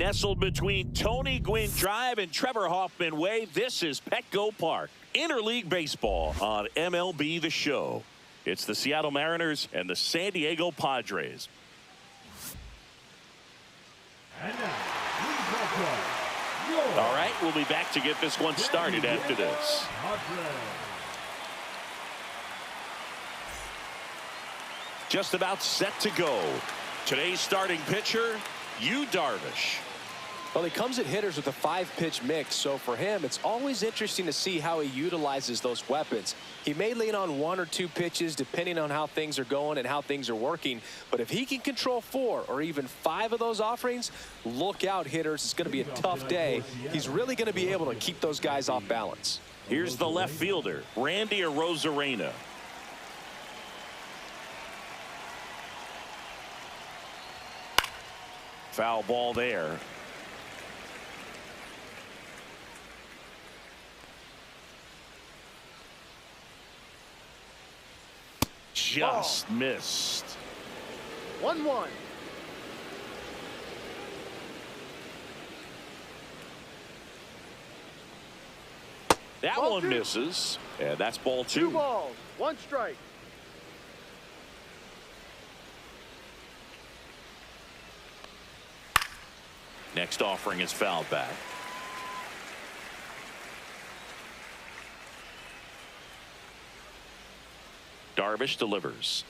Nestled between Tony Gwynn Drive and Trevor Hoffman Way, this is Petco Park. Interleague Baseball on MLB The Show. It's the Seattle Mariners and the San Diego Padres. All right, we'll be back to get this one started after this. Just about set to go. Today's starting pitcher, Yu Darvish. Well, he comes at hitters with a 5-pitch mix, so for him, it's always interesting to see how he utilizes those weapons. He may lean on 1 or 2 pitches depending on how things are going and how things are working, but if he can control 4 or even 5 of those offerings, look out, hitters. It's going to be a tough day. He's really going to be able to keep those guys off balance. Here's the left fielder, Randy Arozarena. Foul ball there. Just missed. 1-1. That Ball one 2. misses. And that's ball 2. 2 balls, 1 strike. Next offering is fouled back. Darvish delivers.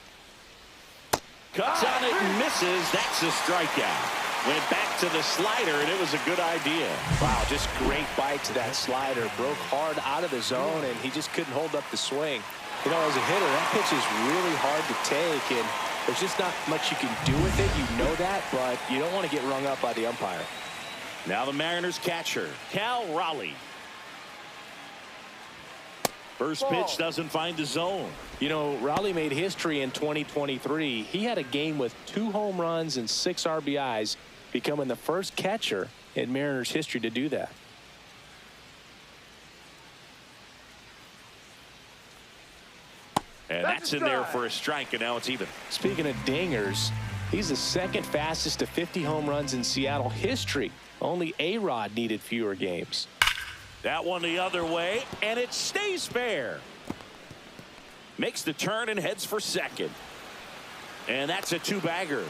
Cuts on it and misses. That's a strikeout. Went back to the slider, and it was a good idea. Wow, just great bite to that slider. Broke hard out of the zone, and he just couldn't hold up the swing. You know, as a hitter, that pitch is really hard to take, and there's just not much you can do with it. You know that, but you don't want to get rung up by the umpire. Now the Mariners catcher, Cal Raleigh. First pitch doesn't find the zone. You know, Raleigh made history in 2023. He had a game with 2 home runs and 6 RBIs, becoming the first catcher in Mariners history to do that. And that's in there for a strike, and now it's even. Speaking of dingers, he's the second fastest to 50 home runs in Seattle history. Only A-Rod needed fewer games. That one the other way, and it stays fair. Makes the turn and heads for second. And that's a 2-bagger.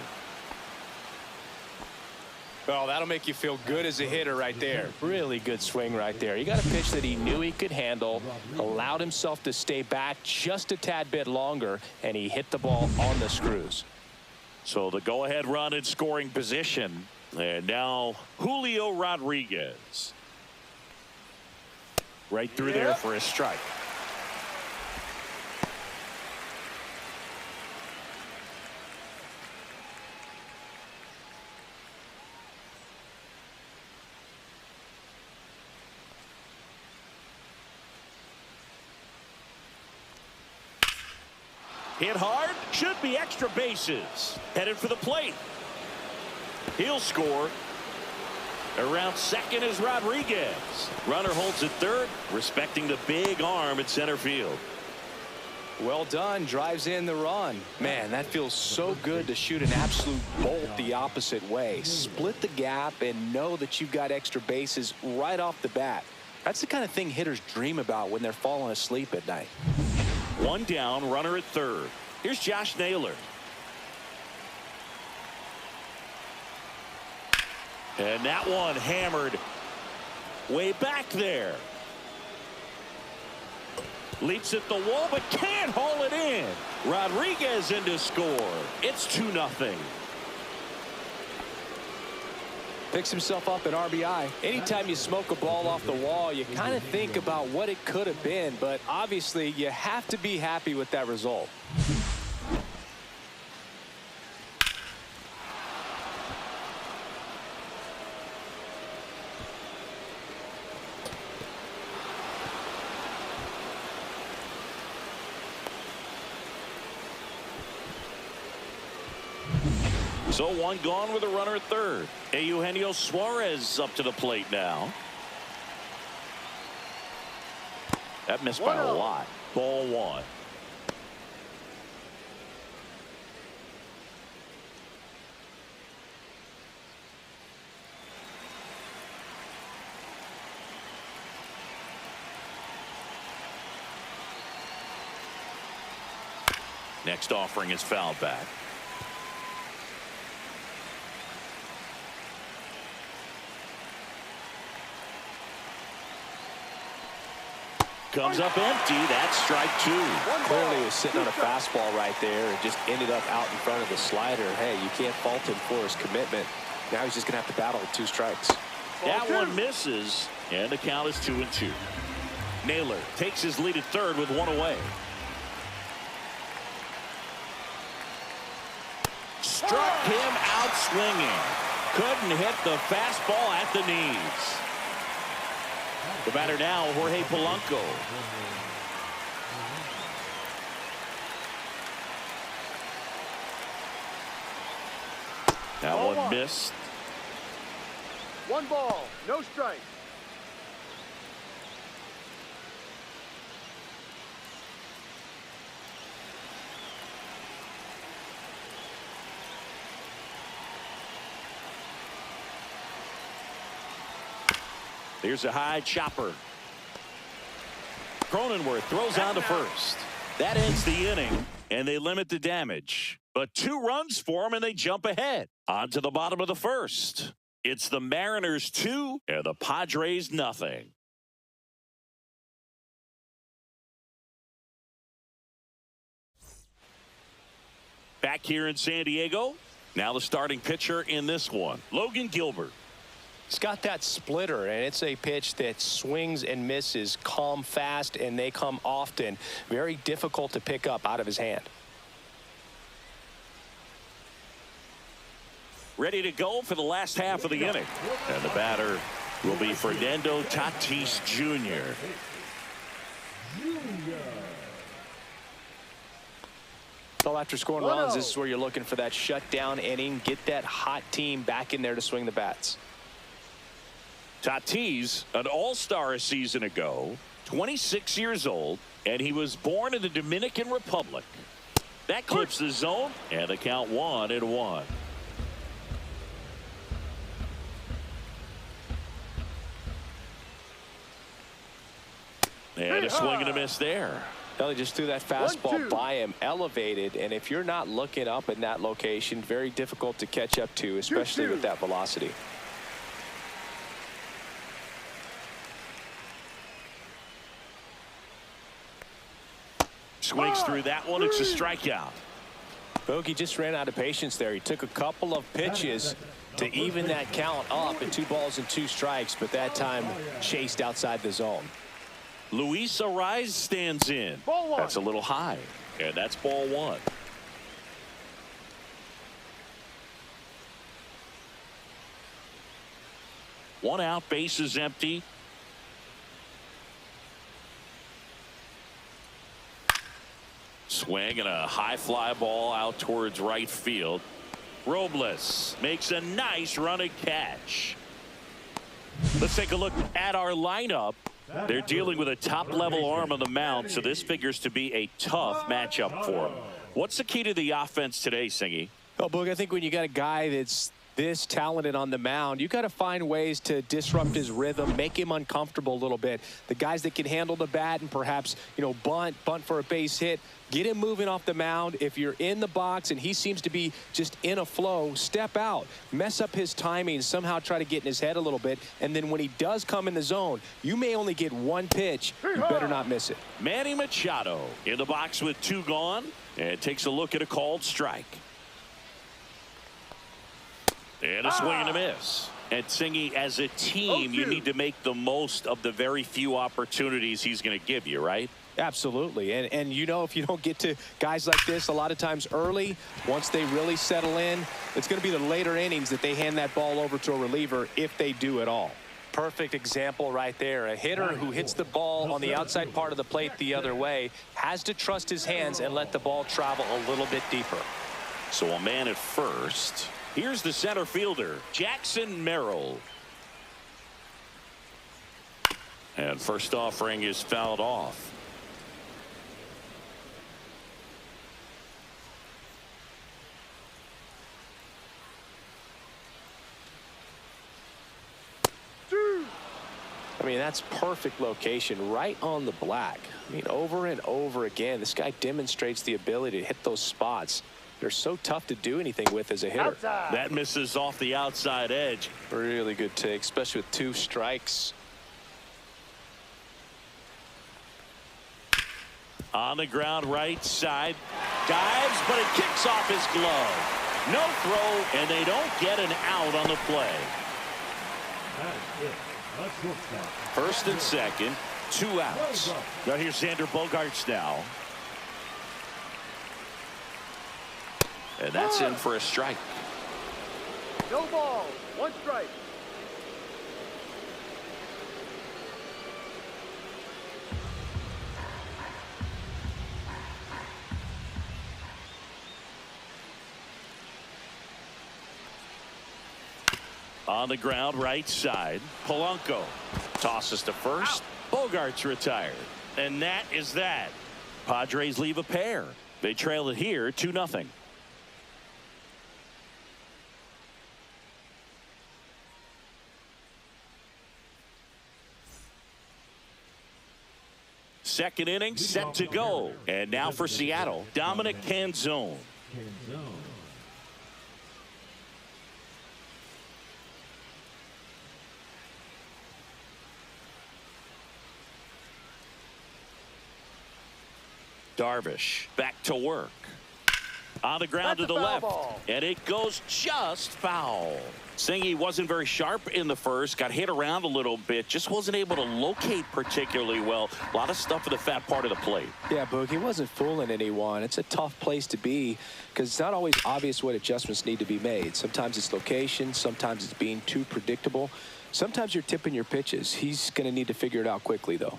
Well, that'll make you feel good as a hitter right there. Really good swing right there. He got a pitch that he knew he could handle, allowed himself to stay back just a tad bit longer, and he hit the ball on the screws. So the go-ahead run in scoring position. And now Julio Rodriguez. Right through there for a strike. Hit hard, should be extra bases. Headed for the plate. He'll score. Around second is Rodriguez. Runner holds at third, respecting the big arm at center field. Well done. Drives in the run. Man, that feels so good to shoot an absolute bolt the opposite way. Split the gap and know that you've got extra bases right off the bat. That's the kind of thing hitters dream about when they're falling asleep at night. 1 down, runner at third. Here's Josh Naylor. And that one hammered way back there. Leaps at the wall, but can't haul it in. Rodriguez in to score. It's 2-0. Picks himself up an RBI. Anytime you smoke a ball off the wall, you kind of think about what it could have been, but obviously you have to be happy with that result. So 1 gone with a runner at third. Eugenio Suarez up to the plate now. That missed by a lot. Ball 1. Next offering is fouled back. Comes up empty. That's strike two. Clearly was sitting on a fastball right there and just ended up out in front of the slider. Hey, you can't fault him for his commitment. Now he's just going to have to battle with 2 strikes. That one misses, and the count is 2-2. Naylor takes his lead at third with 1 away. Struck him out swinging. Couldn't hit the fastball at the knees. The batter now, Jorge Polanco. That one missed. 1 ball, no strike. Here's a high chopper. Cronenworth throws on to first. That ends the inning, and they limit the damage. But 2 runs for him, and they jump ahead. On to the bottom of the first. It's the Mariners 2 and the Padres nothing. Back here in San Diego. Now the starting pitcher in this one, Logan Gilbert. He's got that splitter, and it's a pitch that swings and misses, come fast, and they come often. Very difficult to pick up out of his hand. Ready to go for the last half of the inning. And the batter will be Fernando Tatis Jr. So after scoring runs, this is where you're looking for that shutdown inning. Get that hot team back in there to swing the bats. Tatis, an all-star a season ago, 26 years old, and he was born in the Dominican Republic. That clips the zone, and the count 1-1. And a swing and a miss there. Well, he just threw that fastball by him, elevated, and if you're not looking up in that location, very difficult to catch up to, especially with that velocity. Swings through that one. It's a strikeout. Bogey just ran out of patience there. He took a couple of pitches to even that count up at 2 balls and 2 strikes, but that time chased outside the zone. Luis Ariz stands in. That's a little high, and that's ball 1. One out, base is empty. Swing and a high fly ball out towards right field. Robles makes a nice running catch. Let's take a look at our lineup. They're dealing with a top-level arm on the mound, so this figures to be a tough matchup for them. What's the key to the offense today, Singy? Well, Boog, I think when you got a guy that's this talented on the mound, you got to find ways to disrupt his rhythm, make him uncomfortable a little bit. The guys that can handle the bat and perhaps, bunt for a base hit, get him moving off the mound. If you're in the box and he seems to be just in a flow, step out, mess up his timing, somehow try to get in his head a little bit. And then when he does come in the zone, you may only get 1 pitch. You better not miss it. Manny Machado in the box with 2 gone, and takes a look at a called strike. And a swing and a miss. And Singy, as a team, you need to make the most of the very few opportunities he's going to give you, right? Absolutely. And if you don't get to guys like this a lot of times early, once they really settle in, it's going to be the later innings that they hand that ball over to a reliever, if they do at all. Perfect example right there. A hitter who hits the ball on the outside part of the plate the other way has to trust his hands and let the ball travel a little bit deeper. So a man at first. Here's the center fielder, Jackson Merrill. And first offering is fouled off. I mean, that's perfect location right on the black. I mean, over and over again, this guy demonstrates the ability to hit those spots. They're so tough to do anything with as a hitter. Outside. That misses off the outside edge. Really good take, especially with 2 strikes. On the ground, right side. Dives, but it kicks off his glove. No throw, and they don't get an out on the play. First and second, 2 outs. Now here's Xander Bogaerts now. And that's in for a strike. No ball. 1 strike. On the ground, right side. Polanco tosses to first. Bogaerts retired. And that is that. Padres leave a pair. They trail it here 2-0. Second inning set to go. And now for Seattle, Dominic Canzone. Darvish back to work. On the ground to the left. Ball. And it goes just foul. Singy wasn't very sharp in the first. Got hit around a little bit. Just wasn't able to locate particularly well. A lot of stuff in the fat part of the plate. Yeah, Boog, he wasn't fooling anyone. It's a tough place to be because it's not always obvious what adjustments need to be made. Sometimes it's location. Sometimes it's being too predictable. Sometimes you're tipping your pitches. He's going to need to figure it out quickly, though.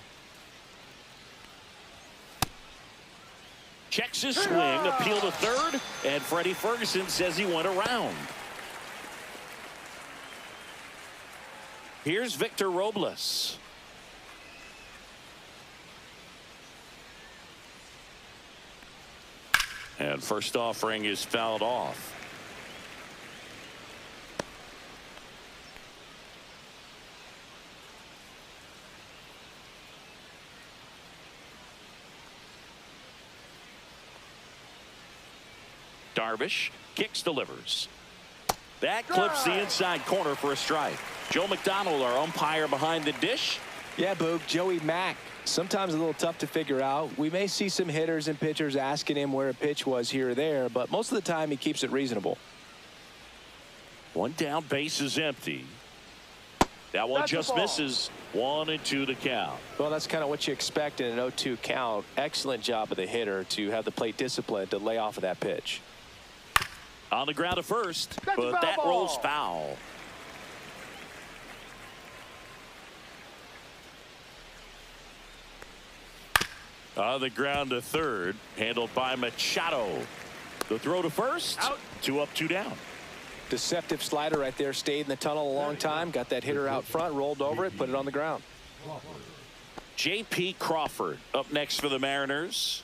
Checks his swing, appeal to third, and Freddie Ferguson says he went around. Here's Victor Robles. And first offering is fouled off. Darvish kicks, delivers. That clips the inside corner for a strike. Joe McDonald, our umpire behind the dish. Yeah, Boog, Joey Mack. Sometimes a little tough to figure out. We may see some hitters and pitchers asking him where a pitch was here or there, but most of the time he keeps it reasonable. 1 down, base is empty. That one just misses. 1-2 the count. Well, that's kind of what you expect in an 0-2 count. Excellent job of the hitter to have the plate discipline to lay off of that pitch. On the ground to first, That's but that ball. rolls foul. On the ground to third, handled by Machado. The throw to first. Out. 2 up, 2 down. Deceptive slider right there. Stayed in the tunnel a long time. Got that hitter out front, rolled over it, put it on the ground. J.P. Crawford up next for the Mariners.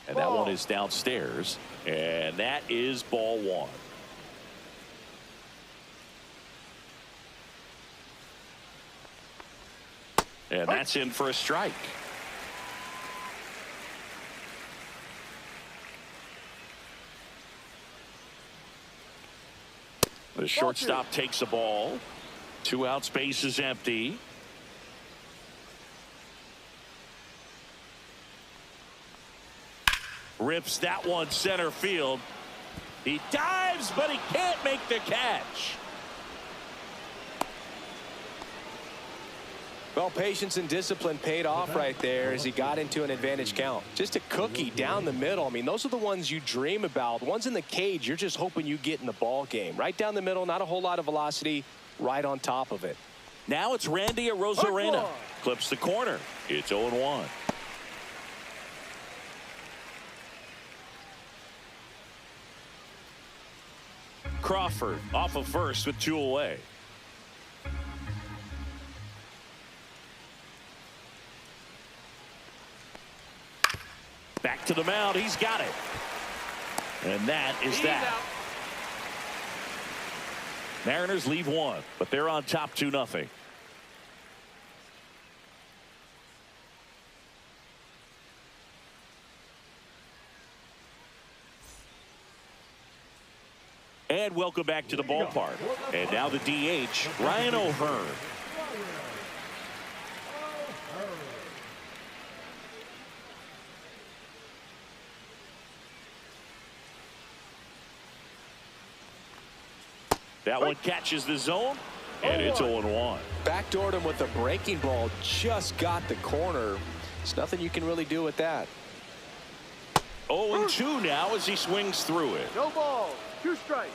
And that one is downstairs. And that is ball 1. And that's in for a strike. The shortstop takes the ball. 2 outs, base is empty. Rips that one center field. He dives, but he can't make the catch. Well, patience and discipline paid off right there as he got into an advantage count. Just a cookie down the middle. I mean, those are the ones you dream about. Ones in the cage, you're just hoping you get in the ball game. Right down the middle, not a whole lot of velocity, right on top of it. Now it's Randy Arozarena. Clips the corner. It's 0-1. Crawford off of first with 2 away. Back to the mound. He's got it. And that is that. Mariners leave one, but they're on top 2-0. And welcome back to the ballpark. And now the DH, Ryan O'Hearn. That one catches the zone, and it's 0-1. Backdoored him with a breaking ball, just got the corner. There's nothing you can really do with that. 0-2 now as he swings through it. No ball. 2 strikes.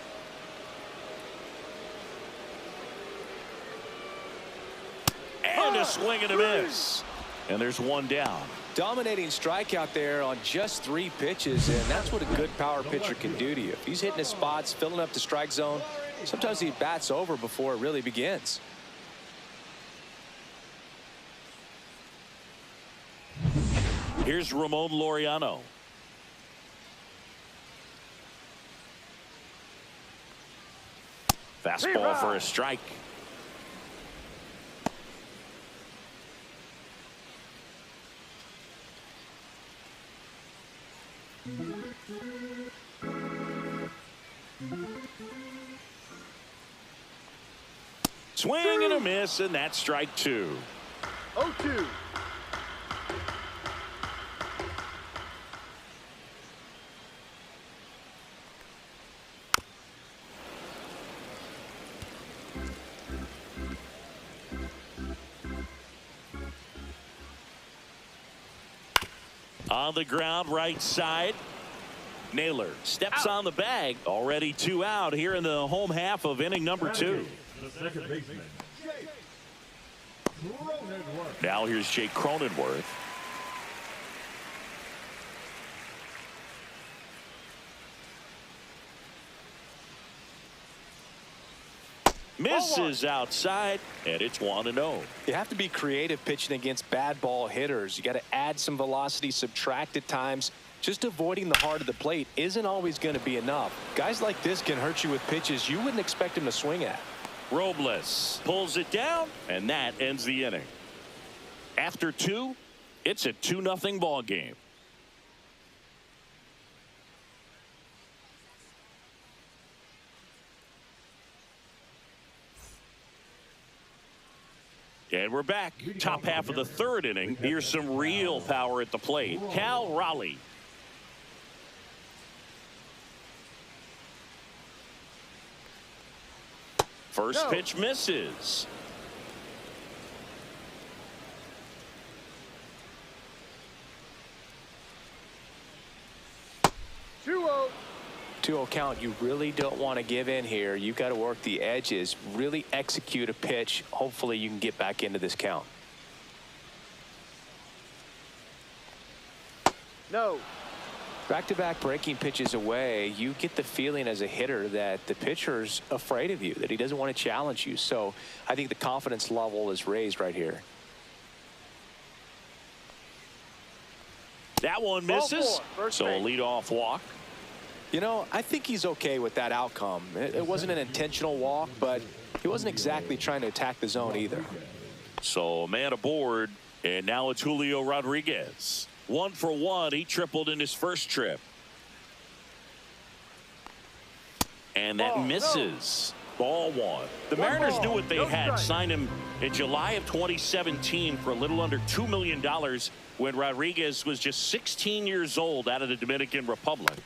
And a swing and a miss. And there's one down. Dominating strikeout there on just 3 pitches, and that's what a good power pitcher can do to you. If he's hitting his spots, filling up the strike zone, sometimes he bats over before it really begins. Here's Ramon Laureano. Fastball for a strike. Swing and a miss, and that's strike 2. 0-2. On the ground, right side. Naylor steps on the bag. Already 2 out here in the home half of inning number 2. The second baseman, Jake Cronenworth. Now here's Jake Cronenworth. Misses outside, and it's 1-0. You have to be creative pitching against bad ball hitters. You got to add some velocity, subtract at times. Just avoiding the heart of the plate isn't always going to be enough. Guys like this can hurt you with pitches you wouldn't expect him to swing at. Robles pulls it down, and that ends the inning. After 2, it's a 2-0 ball game. And we're back. Top half of the 3rd inning. Here's some real power at the plate. Cal Raleigh. First pitch misses. Two-0. 2-0 count. You really don't want to give in here. You've got to work the edges, really execute a pitch. Hopefully you can get back into this count. No. Back-to-back breaking pitches away, you get the feeling as a hitter that the pitcher's afraid of you, that he doesn't want to challenge you. So I think the confidence level is raised right here. That one misses. So a leadoff walk. You know, I think he's okay with that outcome. It wasn't an intentional walk, but he wasn't exactly trying to attack the zone either. So a man aboard, and now it's Julio Rodriguez. 1 for 1. He tripled in his first trip. And that misses. Ball 1. The Mariners knew what they had. Signed him in July of 2017 for a little under $2 million when Rodriguez was just 16 years old out of the Dominican Republic.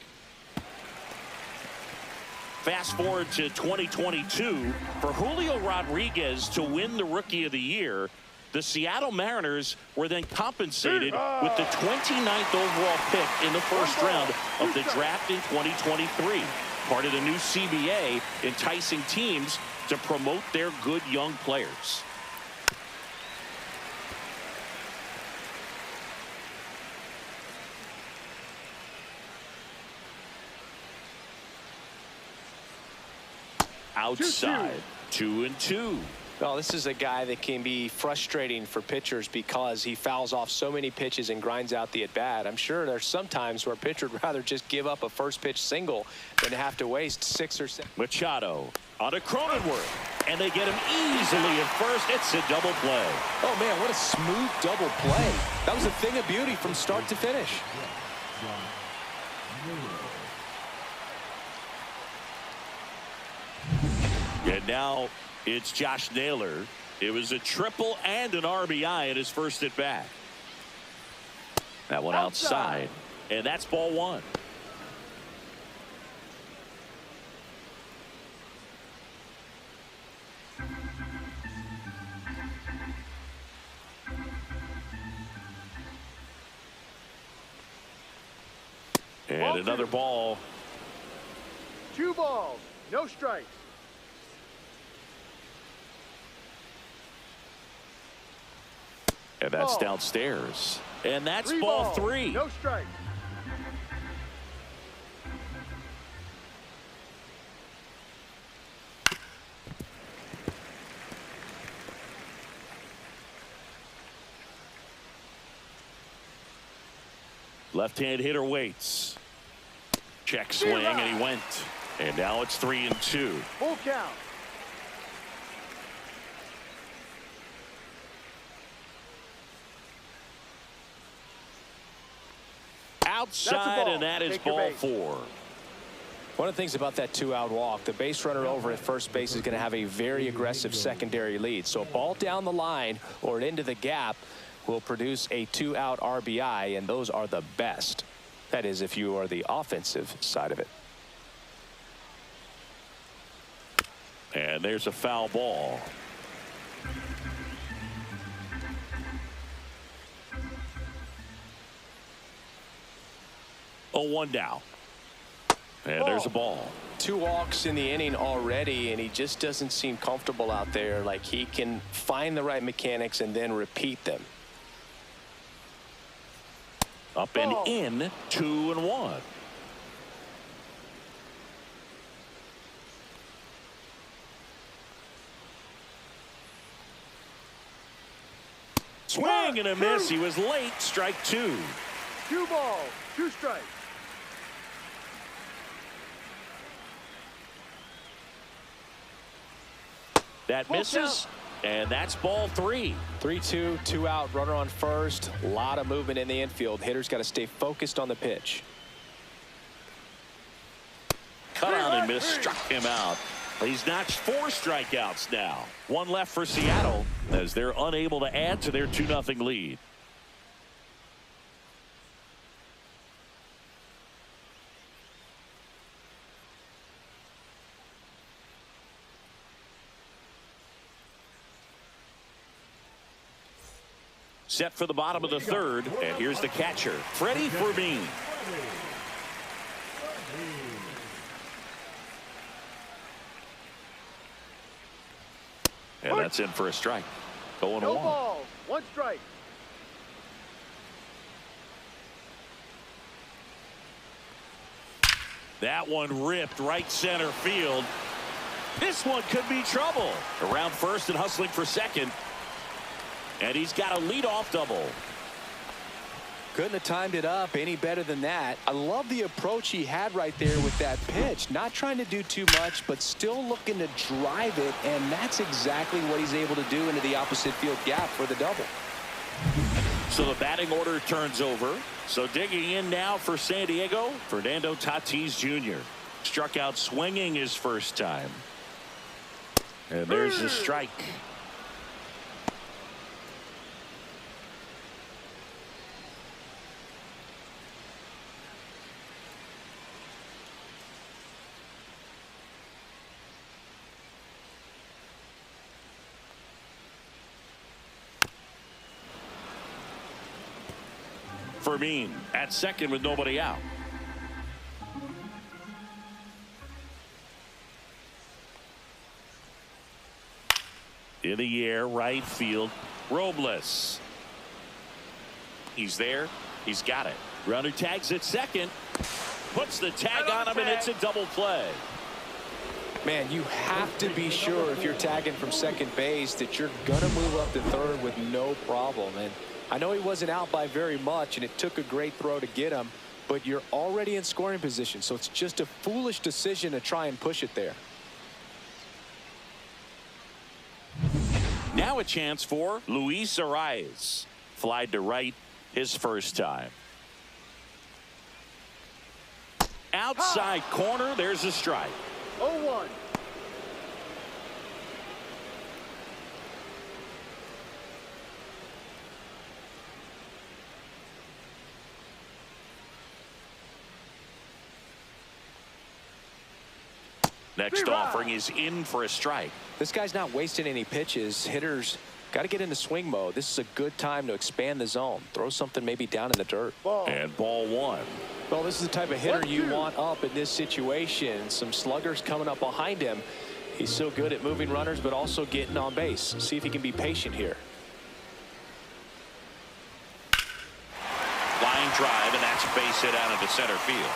Fast forward to 2022. For Julio Rodriguez to win the Rookie of the Year, the Seattle Mariners were then compensated with the 29th overall pick in the first round of the draft in 2023. Part of the new CBA, enticing teams to promote their good young players. Outside, 2-2. Well, this is a guy that can be frustrating for pitchers because he fouls off so many pitches and grinds out the at-bat. I'm sure there's some times where a pitcher would rather just give up a first pitch single than have to waste 6 or 7. Machado on to Cronenworth, and they get him easily at first. It's a double play. Oh, man, what a smooth double play. That was a thing of beauty from start to finish. And now it's Josh Naylor. It was a triple and an RBI in his first at bat. That one outside, and that's ball 1. And another ball. 2 balls, no strikes. And that's downstairs. And that's 3 ball balls, 3. no strikes. Left-hand hitter waits. Check swing, and he went. And now it's 3-2. Full count. Outside, and that is ball 4. One of the things about that 2-out walk, the base runner over at first base is going to have a very aggressive secondary lead. So a ball down the line or into the gap will produce a 2-out RBI, and those are the best. That is, if you are the offensive side of it. And there's a foul ball. Oh, 1 down. And there's a ball. 2 walks in the inning already, and he just doesn't seem comfortable out there. Like he can find the right mechanics and then repeat them. Up and in, 2-1. Swing and a miss. He was late. Strike 2. 2 balls, 2 strikes. That misses, and that's ball 3. 3-2, 2-out, runner on first. A lot of movement in the infield. Hitter's got to stay focused on the pitch. Cut out and miss, struck him out. He's notched 4 strikeouts now. 1 left for Seattle as they're unable to add to their 2-0 lead. Set for the bottom of the 3rd, and here's the catcher, Freddie Fermin. And that's in for a strike. Going No along. balls, 1 strike. That one ripped right center field. This one could be trouble. Around first and hustling for second. And he's got a leadoff double. Couldn't have timed it up any better than that. I love the approach he had right there with that pitch. Not trying to do too much, but still looking to drive it, and that's exactly what he's able to do into the opposite field gap for the double. So the batting order turns over. So digging in now for San Diego, Fernando Tatis Jr. Struck out swinging his first time. And there's the strike. Fermin at second with nobody out. In the air, right field, Robles. He's there. He's got it. Runner tags at second. Puts the tag on him, and it's a double play. Man, you have to be sure if you're tagging from second base that you're going to move up to third with no problem. And I know he wasn't out by very much, and it took a great throw to get him, but you're already in scoring position, so it's just a foolish decision to try and push it there. Now a chance for Luis Arias. Flied to right his first time. Outside corner, there's a strike. 0-1. Next offering is in for a strike. This guy's not wasting any pitches. Hitters got to get into swing mode. This is a good time to expand the zone. Throw something maybe down in the dirt. And ball one. Well, this is the type of hitter you want up in this situation. Some sluggers coming up behind him. He's so good at moving runners, but also getting on base. See if he can be patient here. Line drive, and that's a base hit out into center field.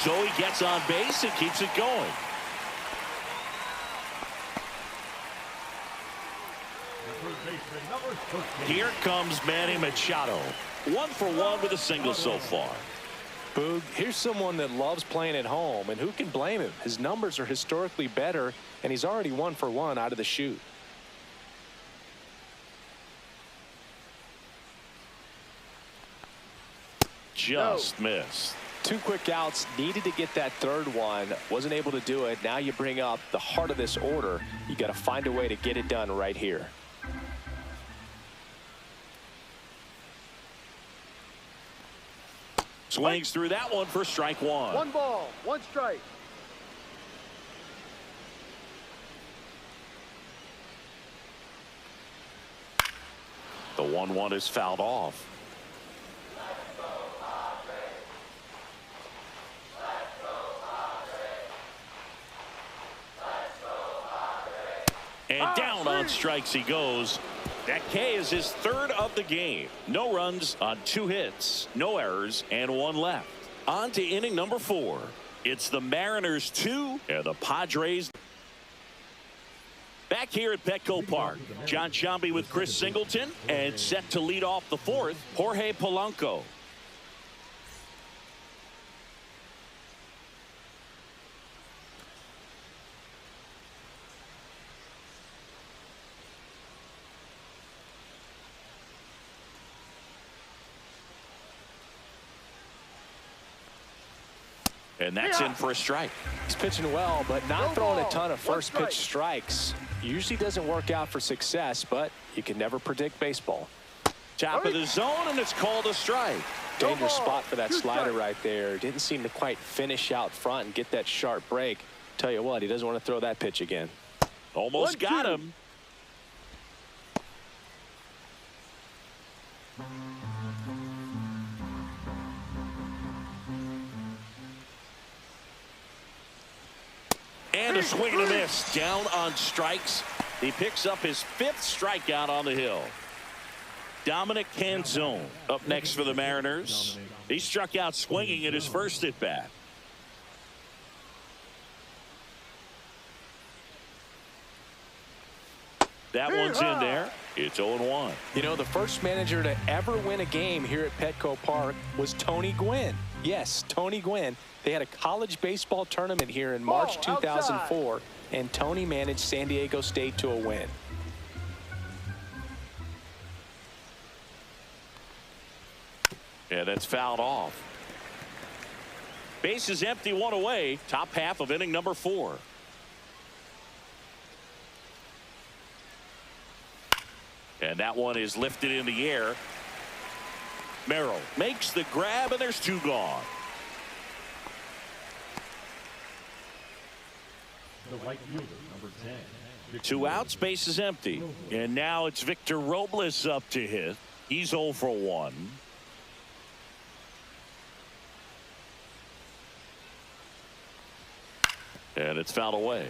So he gets on base and keeps it going. Here comes Manny Machado. 1 for 1 with a single so far. Boog, here's someone that loves playing at home, and who can blame him? His numbers are historically better, and he's already 1 for 1 out of the chute. Just missed. 2 quick outs, needed to get that third one, wasn't able to do it. Now you bring up the heart of this order. You got to find a way to get it done right here. Swings through that one for strike 1. 1 ball, 1 strike. The 1-1 is fouled off. And down on strikes he goes. That K is his 3rd of the game. No runs on 2 hits, no errors, and 1 left. On to inning number 4. It's the Mariners 2 and the Padres. Back here at Petco Park, John Sciambi with Chris Singleton, and set to lead off the 4th, Jorge Polanco. And that's in for a strike. He's pitching well, but not throwing a ton of first pitch strikes. Usually doesn't work out for success, but you can never predict baseball. Top of the zone, and it's called a strike. Dangerous spot for that slider right there. Didn't seem to quite finish out front and get that sharp break. Tell you what, he doesn't want to throw that pitch again. Almost got him. And a swing and a miss. Down on strikes. He picks up his 5th strikeout on the hill. Dominic Canzone up next for the Mariners. He struck out swinging at his first at bat. That one's in there. It's 0-1. You know, the first manager to ever win a game here at Petco Park was Tony Gwynn. Yes, Tony Gwynn. They had a college baseball tournament here in March 2004, and Tony managed San Diego State to a win. Yeah, that's fouled off. Base is empty, 1 away. Top half of inning number 4. And that one is lifted in the air. Merrill makes the grab, and there's 2 gone. The right fielder, number 10. 2 outs, base is empty. And now it's Victor Robles up to hit. He's 0 for 1. And it's fouled away.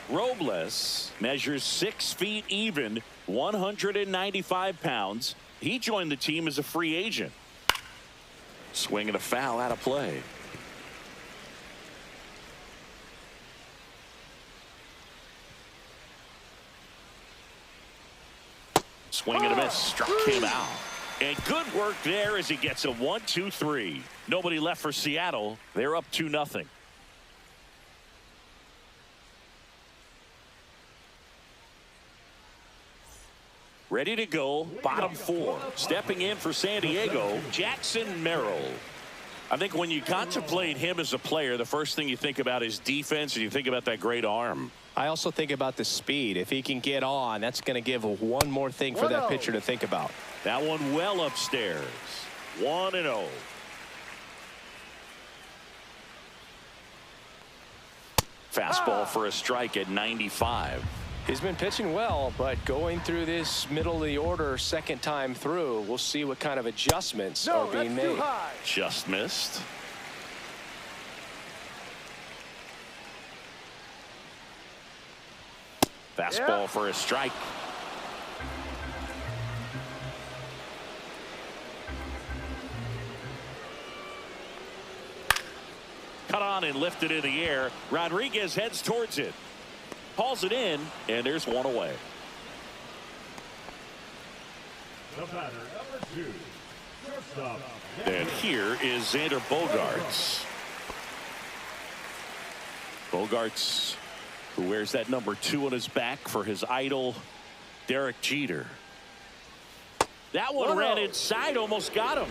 Robles measures 6 feet even, 195 pounds. He joined the team as a free agent. Swing and a foul out of play. Swing and a miss. Struck him out. And good work there as he gets a 1-2-3. Nobody left for Seattle. They're up 2-0. Ready to go, bottom four. Stepping in for San Diego, Jackson Merrill. I think when you contemplate him as a player, the first thing you think about is defense, and you think about that great arm. I also think about the speed. If he can get on, that's going to give one more thing for that pitcher to think about. That one well upstairs. 1-0. Fastball for a strike at 95. He's been pitching well, but going through this middle of the order second time through, we'll see what kind of adjustments are being made. Just missed. Fastball for a strike. Cut on and lifted in the air. Rodriguez heads towards it. Hauls it in, and there's one away. The batter, number 2, shortstop. And here is Xander Bogaerts. Bogaerts, who wears that number 2 on his back for his idol, Derek Jeter. That one ran inside, almost got him.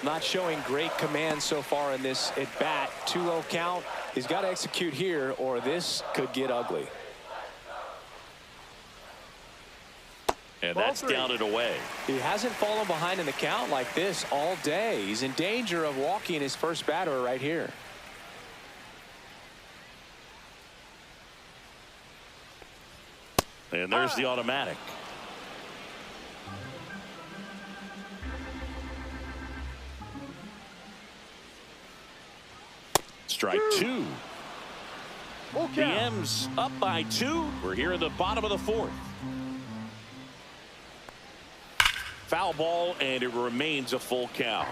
Not showing great command so far in this at bat. 2-0 count. He's got to execute here or this could get ugly. And that's down and away. He hasn't fallen behind in the count like this all day. He's in danger of walking his first batter right here. And there's the automatic. Strike 2. The M's up by 2. We're here in the bottom of the 4th. Foul ball, and it remains a full count.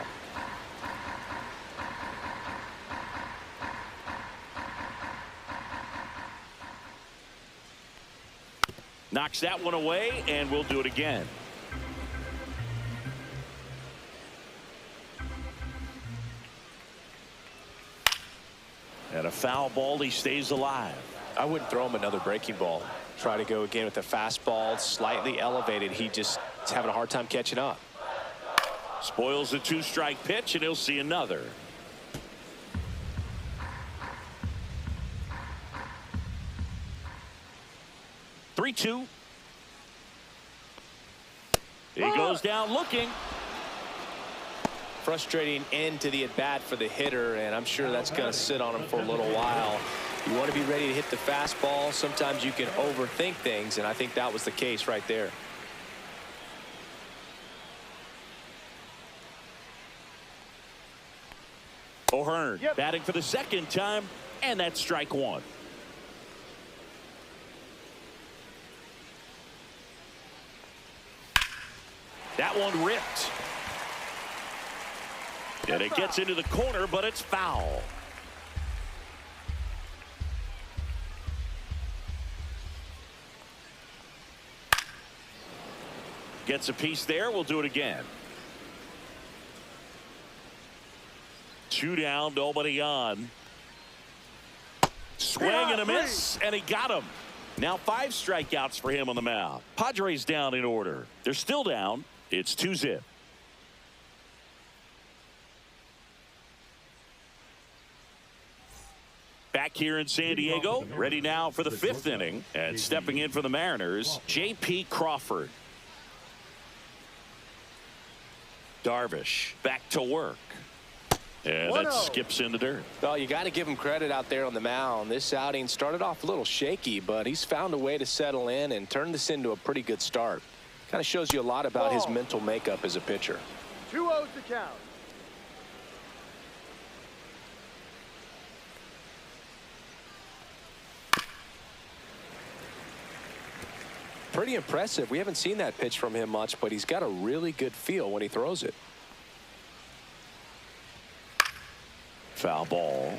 Knocks that one away, and we'll do it again. And a foul ball, he stays alive. I wouldn't throw him another breaking ball. Try to go again with the fastball, slightly elevated. He just is having a hard time catching up. Spoils the 2-strike pitch, and he'll see another. Three-two. He goes down looking. Frustrating end to the at-bat for the hitter, and I'm sure that's going to sit on him for a little while. You want to be ready to hit the fastball. Sometimes you can overthink things, and I think that was the case right there. O'Hearn batting for the second time, and that's strike 1. That one ripped. And it gets into the corner, but it's foul. Gets a piece there. We'll do it again. 2 down, nobody on. Swing and a miss, and he got him. Now 5 strikeouts for him on the mound. Padres down in order. They're still down. It's 2-0. Back here in San Diego, ready now for the 5th inning, and stepping in for the Mariners, J.P. Crawford. Darvish back to work. And that skips in the dirt. Well, you got to give him credit out there on the mound. This outing started off a little shaky, but he's found a way to settle in and turn this into a pretty good start. Kind of shows you a lot about his mental makeup as a pitcher. 2-0 to count. Pretty impressive. We haven't seen that pitch from him much, but he's got a really good feel when he throws it. foul ball.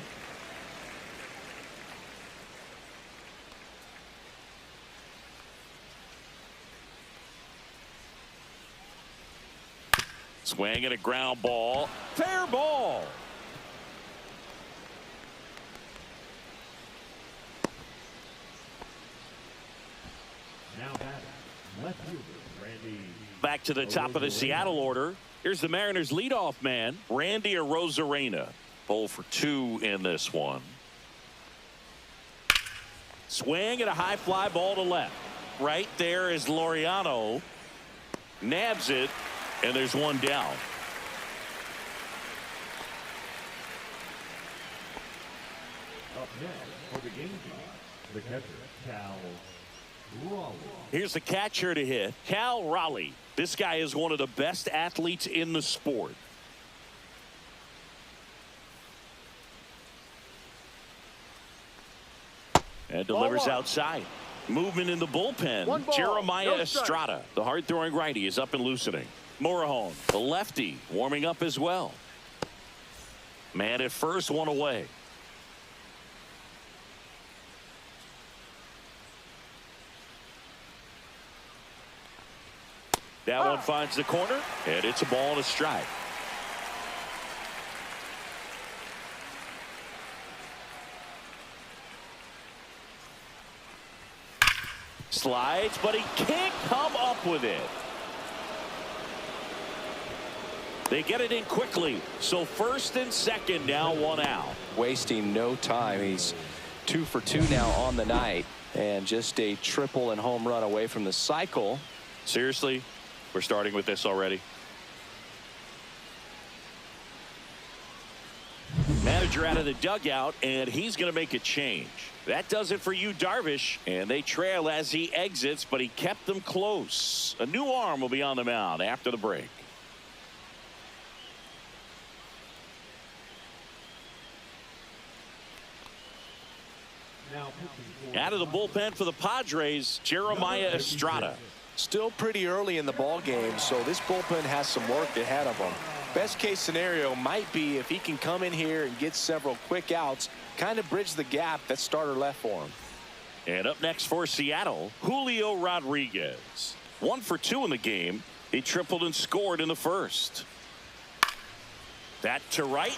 Swing and a ground ball. Fair ball. Now batting, left fielder, Randy. Back to the top of the Seattle order. Here's the Mariners leadoff man, Randy Arozarena. 0 for 2 in this one. Swing and a high fly ball to left. Right there is Laureano. Nabs it, and there's one down. Up next for the game time, the catcher, Cal Raleigh. Here's the catcher to hit, Cal Raleigh. This guy is one of the best athletes in the sport. And delivers outside. Movement in the bullpen. Jeremiah Estrada, the hard-throwing righty, is up and loosening. Morejon, the lefty, warming up as well. Man at first, one away. That one finds the corner, and it's a ball and a strike. Slides, but he can't come up with it. They get it in quickly, so first and second, now one out. Wasting no time. He's 2 for 2 now on the night, and just a triple and home run away from the cycle. Seriously, we're starting with this already. Manager out of the dugout, and he's going to make a change. That does it for you, Darvish, and they trail as he exits, but he kept them close. A new arm will be on the mound after the break. Out of the bullpen for the Padres, Jeremiah Estrada. Still pretty early in the ball game, so this bullpen has some work ahead of him. Best case scenario might be if he can come in here and get several quick outs, kind of bridge the gap that starter left for him. And up next for Seattle, Julio Rodriguez. 1 for 2 in the game. He tripled and scored in the first. That to right.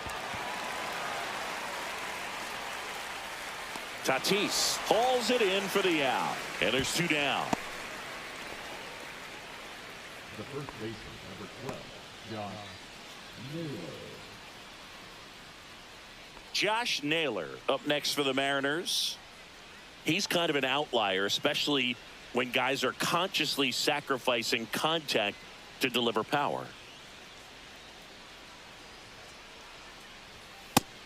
Tatis hauls it in for the out. And there's 2 down. The first baseman, number 12, Josh Naylor. Josh Naylor up next for the Mariners. He's kind of an outlier, especially when guys are consciously sacrificing contact to deliver power.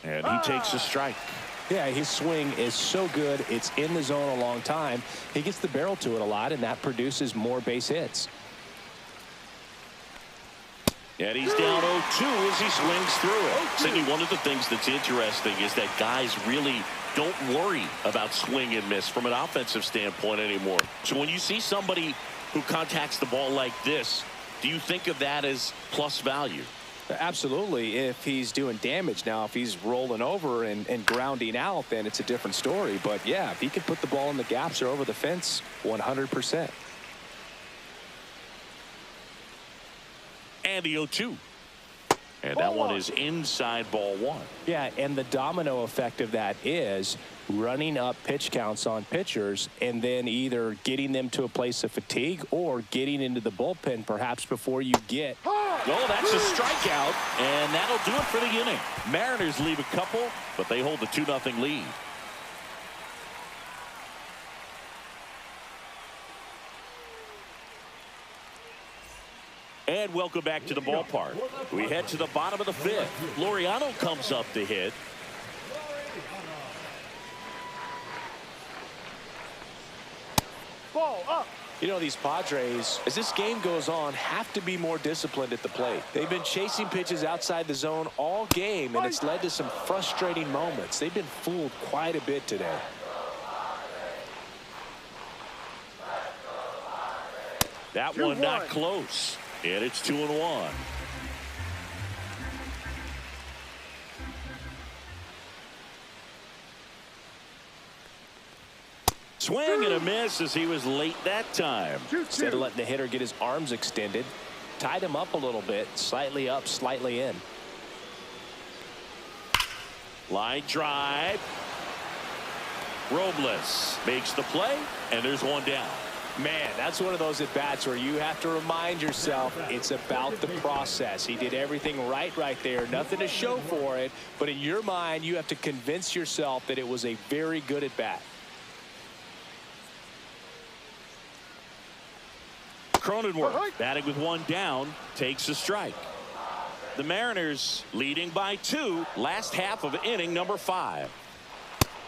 And he takes a strike. Yeah, his swing is so good. It's in the zone a long time. He gets the barrel to it a lot, and that produces more base hits. And he's down 0-2 as he swings through it. Cindy, one of the things that's interesting is that guys really don't worry about swing and miss from an offensive standpoint anymore. So when you see somebody who contacts the ball like this, do you think of that as plus value? Absolutely, if he's doing damage. Now, if he's rolling over and grounding out, then it's a different story. But, yeah, if he can put the ball in the gaps or over the fence, 100%. And the 0-2. And that one is inside ball 1. Yeah, and the domino effect of that is running up pitch counts on pitchers and then either getting them to a place of fatigue or getting into the bullpen perhaps before you get. Oh, that's a strikeout, and that'll do it for the inning. Mariners leave a couple, but they hold the 2-0 lead. And welcome back to the ballpark. We head to the bottom of the 5th. Laureano comes up to hit. Ball up. You know, these Padres, as this game goes on, have to be more disciplined at the plate. They've been chasing pitches outside the zone all game, and it's led to some frustrating moments. They've been fooled quite a bit today. That one not close. And it's 2-1. Swing and a miss as he was late that time. Instead of letting the hitter get his arms extended, tied him up a little bit, slightly up, slightly in. Line drive. Robles makes the play, and there's one down. Man, that's one of those at-bats where you have to remind yourself it's about the process. He did everything right there. Nothing to show for it, but in your mind, you have to convince yourself that it was a very good at-bat. Cronenworth batting with one down takes a strike. The Mariners leading by 2, last half of inning number 5.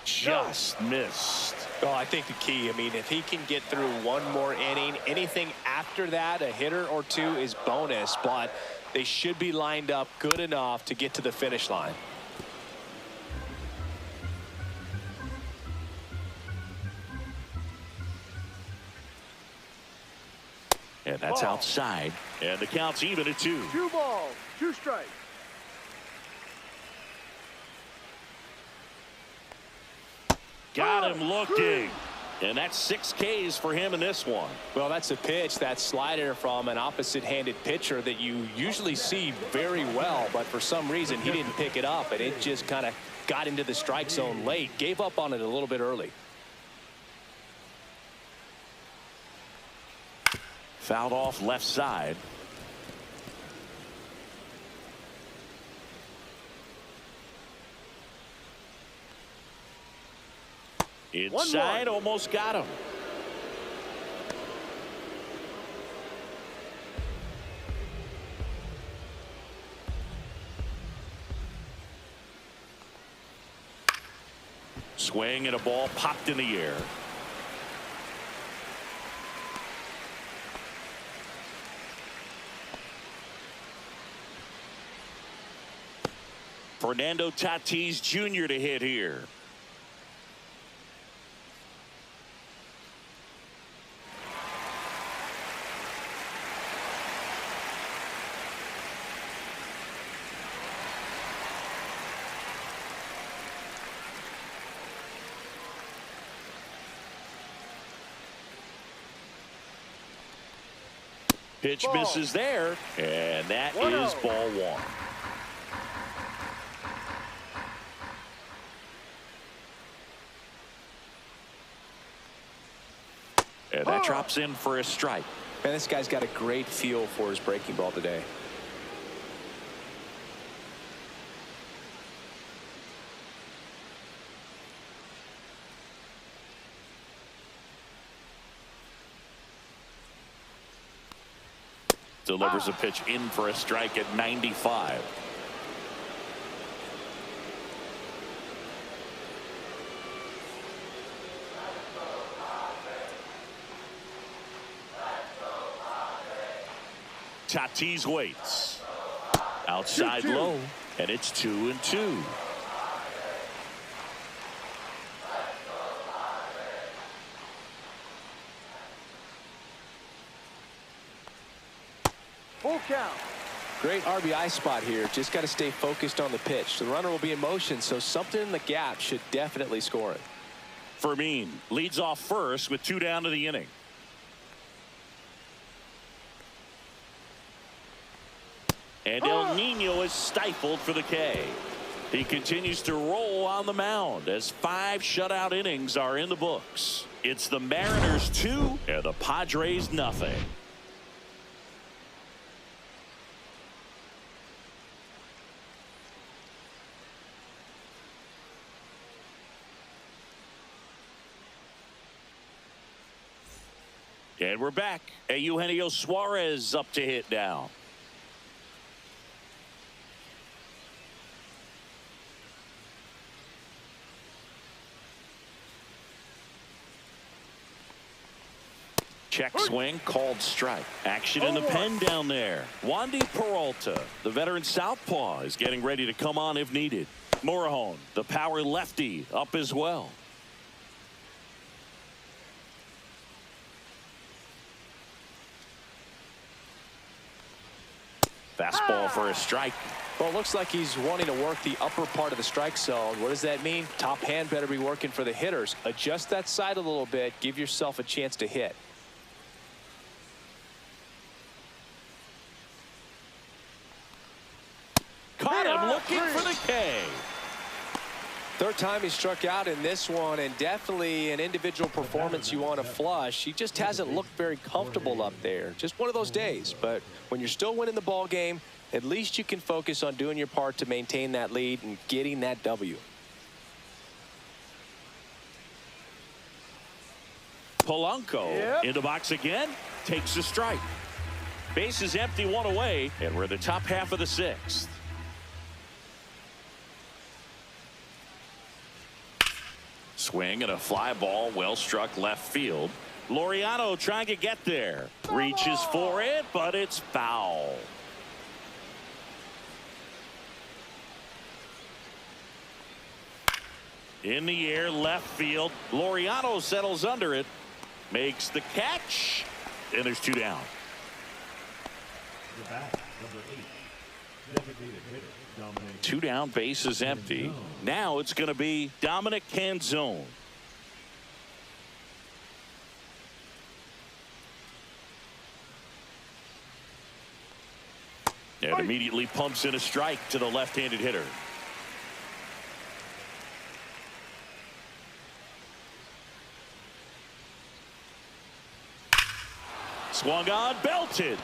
Just missed. Well, I think the key, I mean, if he can get through one more inning, anything after that, a hitter or two is bonus, but they should be lined up good enough to get to the finish line. And that's outside. And the count's even at 2. 2 balls, 2 strikes. Got him looking. And that's 6 Ks for him in this one. Well, that's a pitch, that slider from an opposite-handed pitcher that you usually see very well, but for some reason he didn't pick it up, and it just kind of got into the strike zone late, gave up on it a little bit early. Fouled off left side. Inside, almost got him. Swing and a ball popped in the air. Fernando Tatis Jr. to hit here. Pitch misses there, and that is ball 1. And that drops in for a strike. Man, this guy's got a great feel for his breaking ball today. Delivers a pitch in for a strike at 95. Tatis waits. Outside low, and it's 2-2. Full count. Great RBI spot here. Just got to stay focused on the pitch. The runner will be in motion, so something in the gap should definitely score it. Fermin leads off first with 2 down to the inning. And El Nino is stifled for the K. He continues to roll on the mound as 5 shutout innings are in the books. It's the Mariners 2 and the Padres nothing. And we're back. Eugenio Suarez up to hit now. Check swing, called strike. Action in the pen down there. Wandy Peralta, the veteran southpaw, is getting ready to come on if needed. Morejon, the power lefty, up as well. Fastball for a strike. Well, it looks like he's wanting to work the upper part of the strike zone. What does that mean? Top hand better be working for the hitters. Adjust that side a little bit. Give yourself a chance to hit. Caught him looking for the K. Third time he struck out in this one, and definitely an individual performance you want to flush. He just hasn't looked very comfortable up there. Just one of those days. But when you're still winning the ball game, at least you can focus on doing your part to maintain that lead and getting that W. Polanco in the box again, takes a strike. Base is empty, one away, and we're in the top half of the sixth. Swing and a fly ball, well struck left field. Laureano trying to get there. Reaches for it, but it's foul. In the air, left field. Laureano settles under it. Makes the catch. And there's two down. The bat, number 8, designated hitter, Dominic. Two down, base is empty. Now it's going to be Dominic Canzone. And immediately pumps in a strike to the left-handed hitter. Swung on, belted.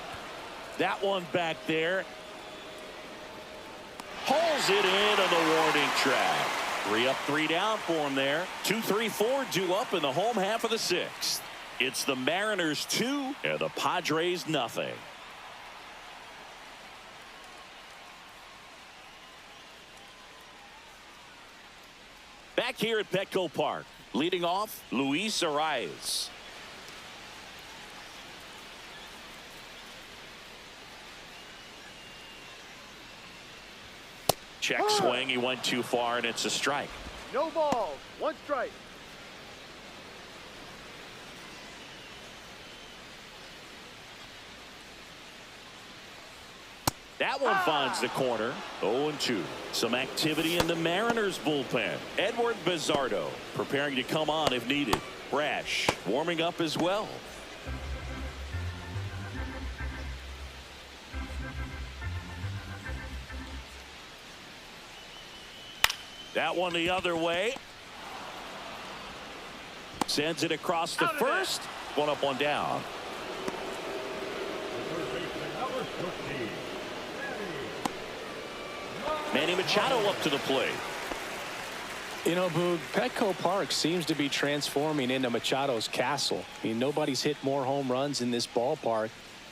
That one back there. Pulls it in on the warning track. 3 up, 3 down for him there. 2, 3, 4 due up in the home half of the sixth. It's the Mariners 2 and the Padres nothing. Back here at Petco Park, leading off, Luis Arias. Check swing, he went too far, and it's a strike. No balls, 1 strike. That one finds the corner. 0-2. Some activity in the Mariners bullpen. Edward Bizzardo preparing to come on if needed. Brash warming up as well. That one the other way. Sends it across the first. 1 up, 1 down. Manny Machado up to the plate. You know, Boog, Petco Park seems to be transforming into Machado's castle. I mean, nobody's hit more home runs in this ballpark.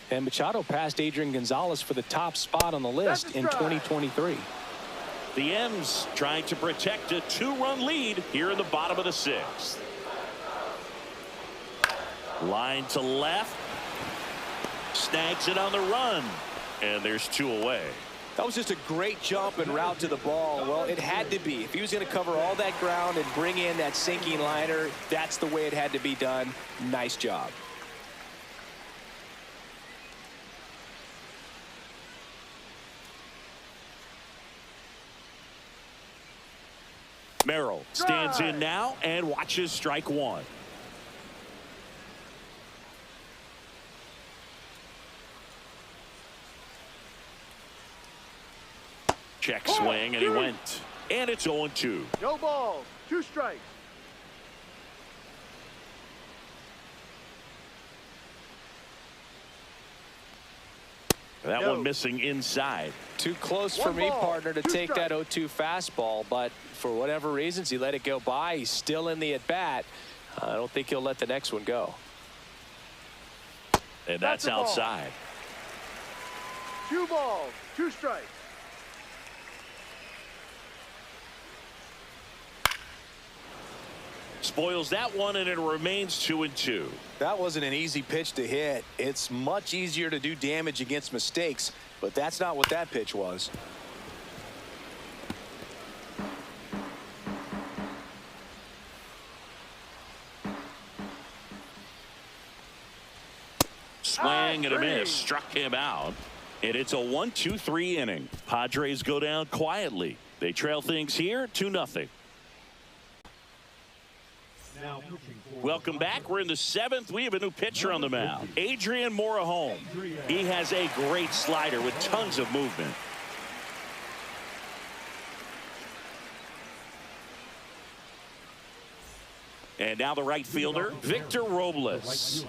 And Machado passed Adrian Gonzalez for the top spot on the list in 2023. The M's trying to protect a 2-run lead here in the bottom of the sixth. Line to left. Snags it on the run. And there's 2 away. That was just a great jump and route to the ball. Well, it had to be. If he was going to cover all that ground and bring in that sinking liner, that's the way it had to be done. Nice job. Merrill stands in now and watches strike 1. Check swing, and he went. And it's 0-2. No balls, 2 strikes. That one missing inside. Too close for me, partner, to take that 0-2 fastball, but for whatever reasons, he let it go by. He's still in the at-bat. I don't think he'll let the next one go. And that's outside. 2 balls, 2 strikes. Spoils that one, and it remains 2-2. That wasn't an easy pitch to hit. It's much easier to do damage against mistakes, but that's not what that pitch was. Swing and a miss. Struck him out. And it's a 1-2-3 inning. Padres go down quietly. They trail things here 2-0. Welcome back. We're in the 7th. We have a new pitcher on the mound. Adrian Morejon. He has a great slider with tons of movement. And now the right fielder, Victor Robles.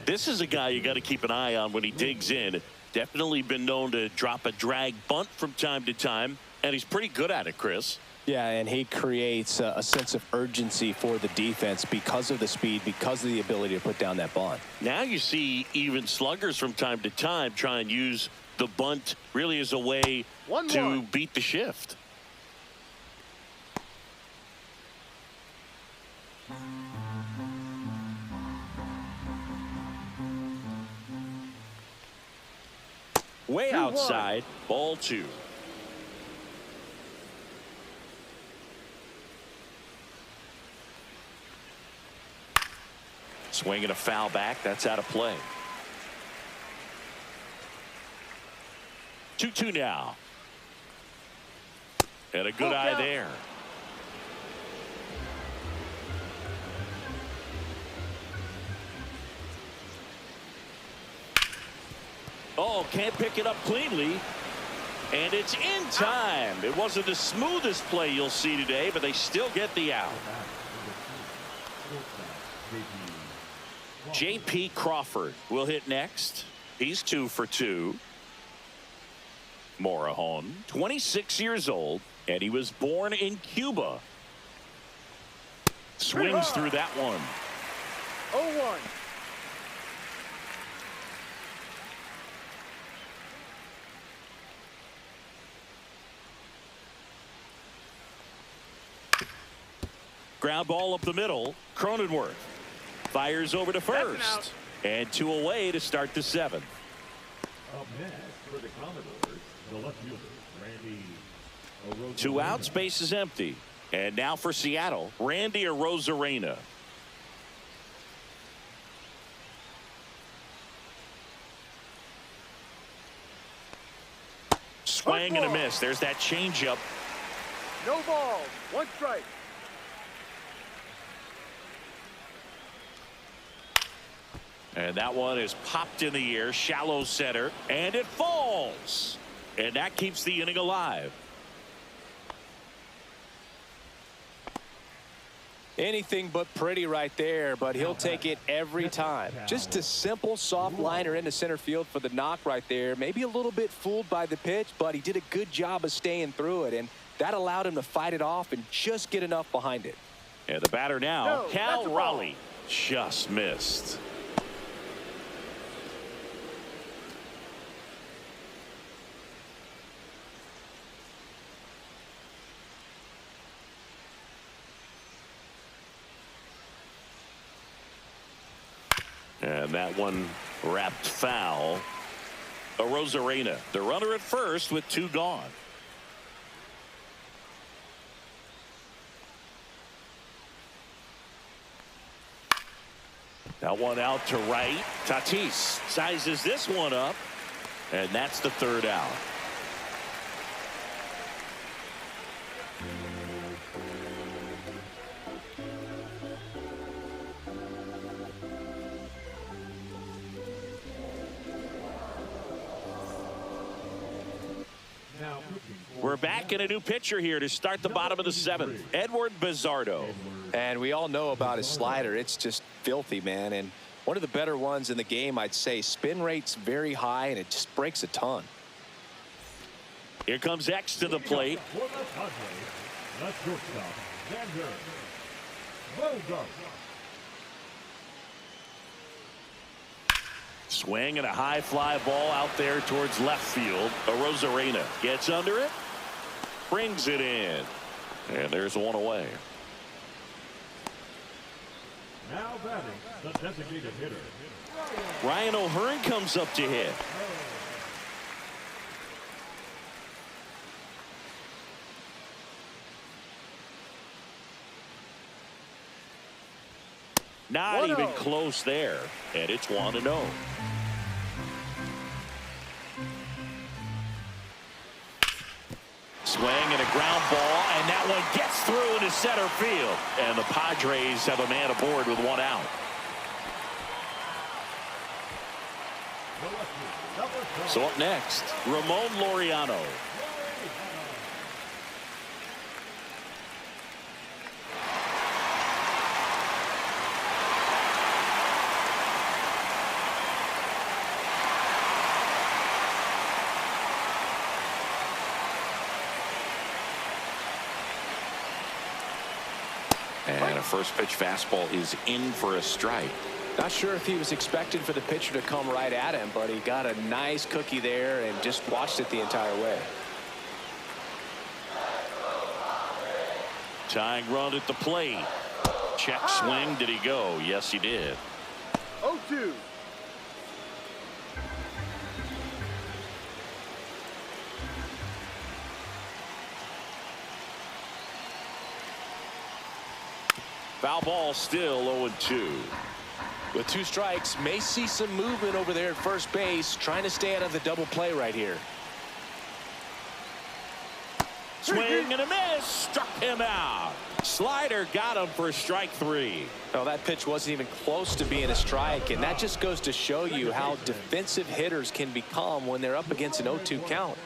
This is a guy you got to keep an eye on when he digs in. Definitely been known to drop a drag bunt from time to time, and he's pretty good at it, Chris. Yeah, and he creates a sense of urgency for the defense because of the speed, because of the ability to put down that bunt. Now you see even sluggers from time to time try and use the bunt really as a way to beat the shift. Way outside, ball 2. Swinging a foul back. That's out of play. 2-2 now. And a good eye there. Oh, can't pick it up cleanly. And it's in time. It wasn't the smoothest play you'll see today, but they still get the out. J.P. Crawford will hit next. He's 2 for 2. Morejon, 26 years old, and he was born in Cuba. Swings through that one. 0-1. Ground ball up the middle. Cronenworth fires over to first. And 2 away to start the 7th. Up next for the Commodores, the left fielder, Randy Arozarena. 2 outs, base is empty. And now for Seattle, Randy Arozarena. Swing and a miss. There's that changeup. No balls. 1 strike. And that one is popped in the air, shallow center, and it falls. And that keeps the inning alive. Anything but pretty right there, but he'll take it every time. Just a simple soft liner into center field for the knock right there. Maybe a little bit fooled by the pitch, but he did a good job of staying through it, and that allowed him to fight it off and just get enough behind it. And the batter now, Cal Raleigh, just missed. And that one wrapped foul. Arozarena, the runner at first with 2 gone. That one out to right. Tatis sizes this one up. And that's the 3rd out. We're back in a new pitcher here to start the bottom of the 7th. Edward Bizardo. And we all know about his slider. It's just filthy, man. And one of the better ones in the game, I'd say. Spin rate's very high, and it just breaks a ton. Here comes X to the plate. Swing and a high fly ball out there towards left field. Arozarena gets under it. Brings it in. And there's 1 away. Now batting, the designated hitter. Ryan O'Hearn comes up to hit. Not even close there. And it's 1-0. and a ground ball, and that one gets through into center field. And the Padres have a man aboard with one out. So up next, Ramon Laureano. And a first pitch fastball is in for a strike. Not sure if he was expecting for the pitcher to come right at him, but he got a nice cookie there and just watched it the entire way. Tying run at the plate. Check swing. Did he go? Yes, he did. 0-2. Foul ball, still 0-2. With 2 strikes, may see some movement over there at first base, trying to stay out of the double play right here. Swing and a miss. Struck him out. Slider got him for strike 3. No, that pitch wasn't even close to being a strike, and that just goes to show you how defensive hitters can become when they're up against an 0-2 count.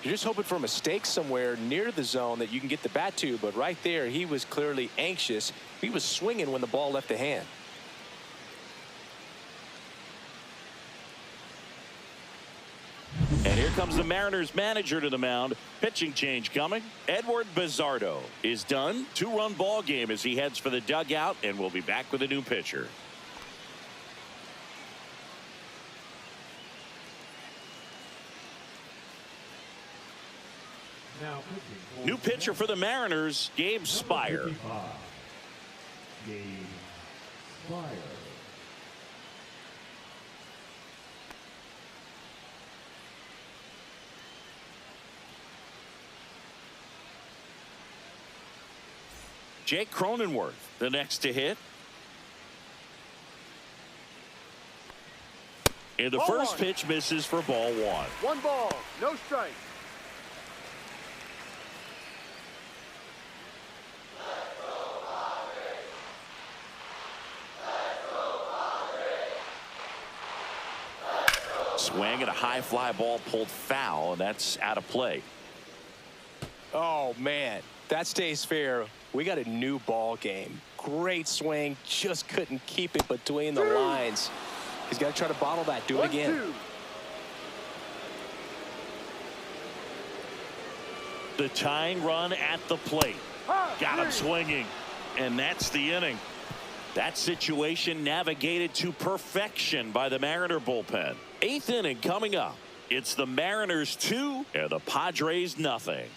You're just hoping for a mistake somewhere near the zone that you can get the bat to, but right there he was clearly anxious. He was swinging when the ball left the hand. And here comes the Mariners manager to the mound. Pitching change coming. Edward Bizzardo is done. 2-run ball game as he heads for the dugout, and we'll be back with a new pitcher. Now pitching. New pitcher for the Mariners, Gabe Spire. 55, Gabe Spire. Jake Cronenworth, the next to hit. And the first pitch misses for ball 1. 1 ball, no strike. Swing and a high fly ball pulled foul, and that's out of play. Oh, man, that stays fair. We got a new ball game. Great swing, just couldn't keep it between the lines. He's got to try to bottle that. Do it again. 1-2. The tying run at the plate. Got him swinging, and that's the inning. That situation navigated to perfection by the Mariner bullpen. 8th inning coming up. It's the Mariners 2 and the Padres nothing.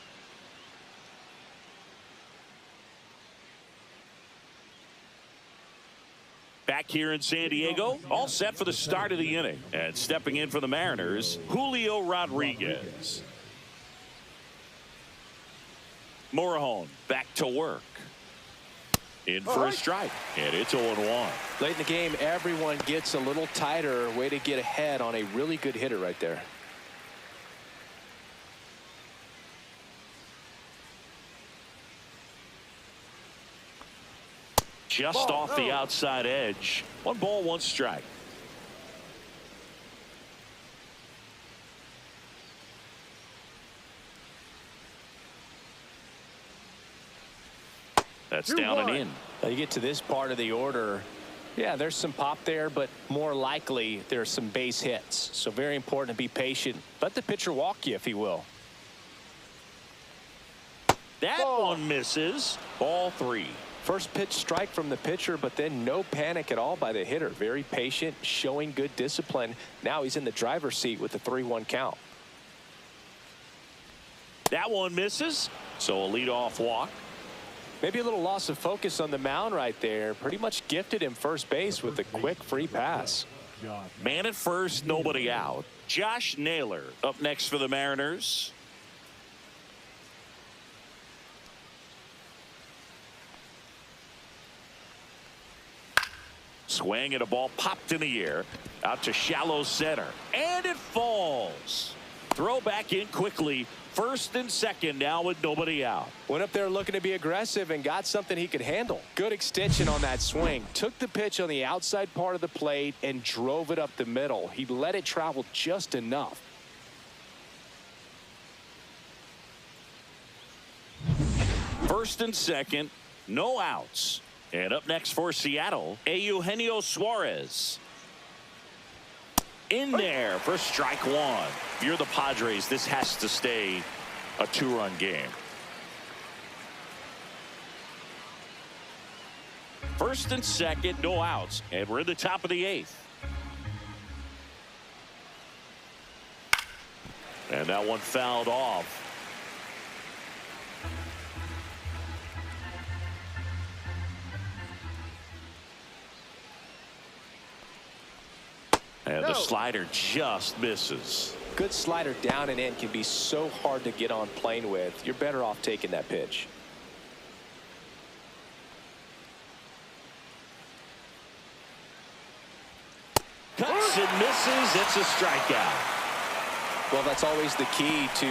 Back here in San Diego, all set for the start of the inning. And stepping in for the Mariners, Julio Rodriguez. Morejon back to work. In for a strike, and it's 0-1. Late in the game, everyone gets a little tighter. Way to get ahead on a really good hitter right there. Just off the outside edge. 1 ball, 1 strike. That's down and in. Now you get to this part of the order. Yeah, there's some pop there, but more likely there's some base hits. So very important to be patient. Let the pitcher walk you if he will. That one misses. Ball 3. First pitch strike from the pitcher, but then no panic at all by the hitter. Very patient, showing good discipline. Now he's in the driver's seat with the 3-1 count. That one misses. So a leadoff walk. Maybe a little loss of focus on the mound right there. Pretty much gifted him first base with a quick free pass. Man at first, nobody out. Josh Naylor up next for the Mariners. Swing and a ball popped in the air out to shallow center, and it falls. Throw back in quickly. First and second now with nobody out. Went up there looking to be aggressive and got something he could handle. Good extension on that swing. Took the pitch on the outside part of the plate and drove it up the middle. He let it travel just enough. First and second, no outs. And up next for Seattle, Eugenio Suarez. In there for strike one. If you're the Padres, this has to stay a two-run game. First and second, no outs. And we're in the top of the eighth. And that one fouled off. And the slider just misses. Good slider down and in can be so hard to get on plane with. You're better off taking that pitch. Cuts and misses. It's a strikeout. Well, that's always the key to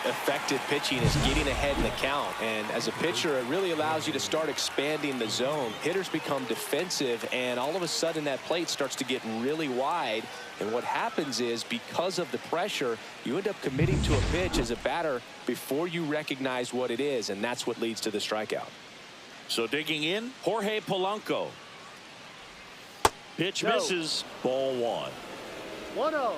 effective pitching, is getting ahead in the count. And as a pitcher, it really allows you to start expanding the zone. Hitters become defensive, and all of a sudden that plate starts to get really wide. And what happens is, because of the pressure, you end up committing to a pitch as a batter before you recognize what it is, and that's what leads to the strikeout. So digging in, Jorge Polanco. Pitch misses. Ball one. 1-0.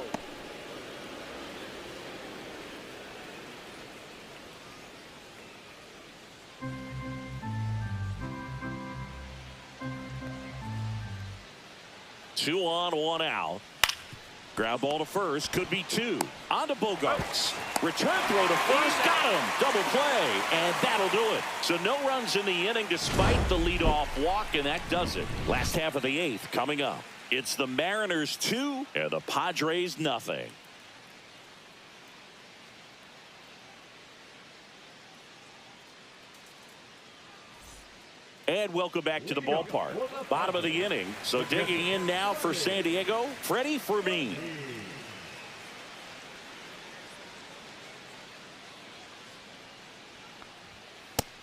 Two on, one out. Ground ball to first, could be two. On to Bogarts. Return throw to first, got him. Double play, and that'll do it. So no runs in the inning despite the leadoff walk, and that does it. Last half of the eighth coming up. It's the Mariners 2 and the Padres nothing. And welcome back to the ballpark. Bottom of the inning. So digging in now for San Diego, Freddie Fermin.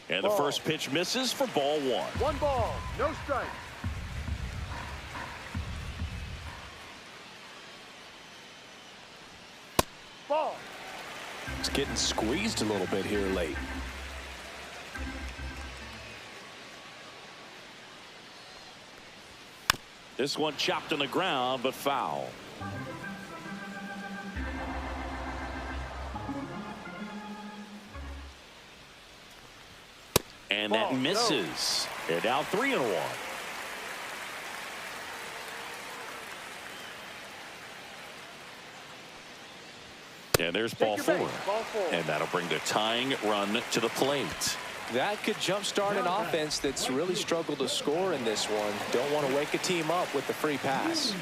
And the first pitch misses for ball one. 1 ball, no strike. Ball. It's getting squeezed a little bit here late. This one chopped on the ground, but foul. And that misses. And now 3-1. And there's ball four. And that'll bring the tying run to the plate. That could jumpstart an offense that's really struggled to score in this one. Don't want to wake a team up with the free pass.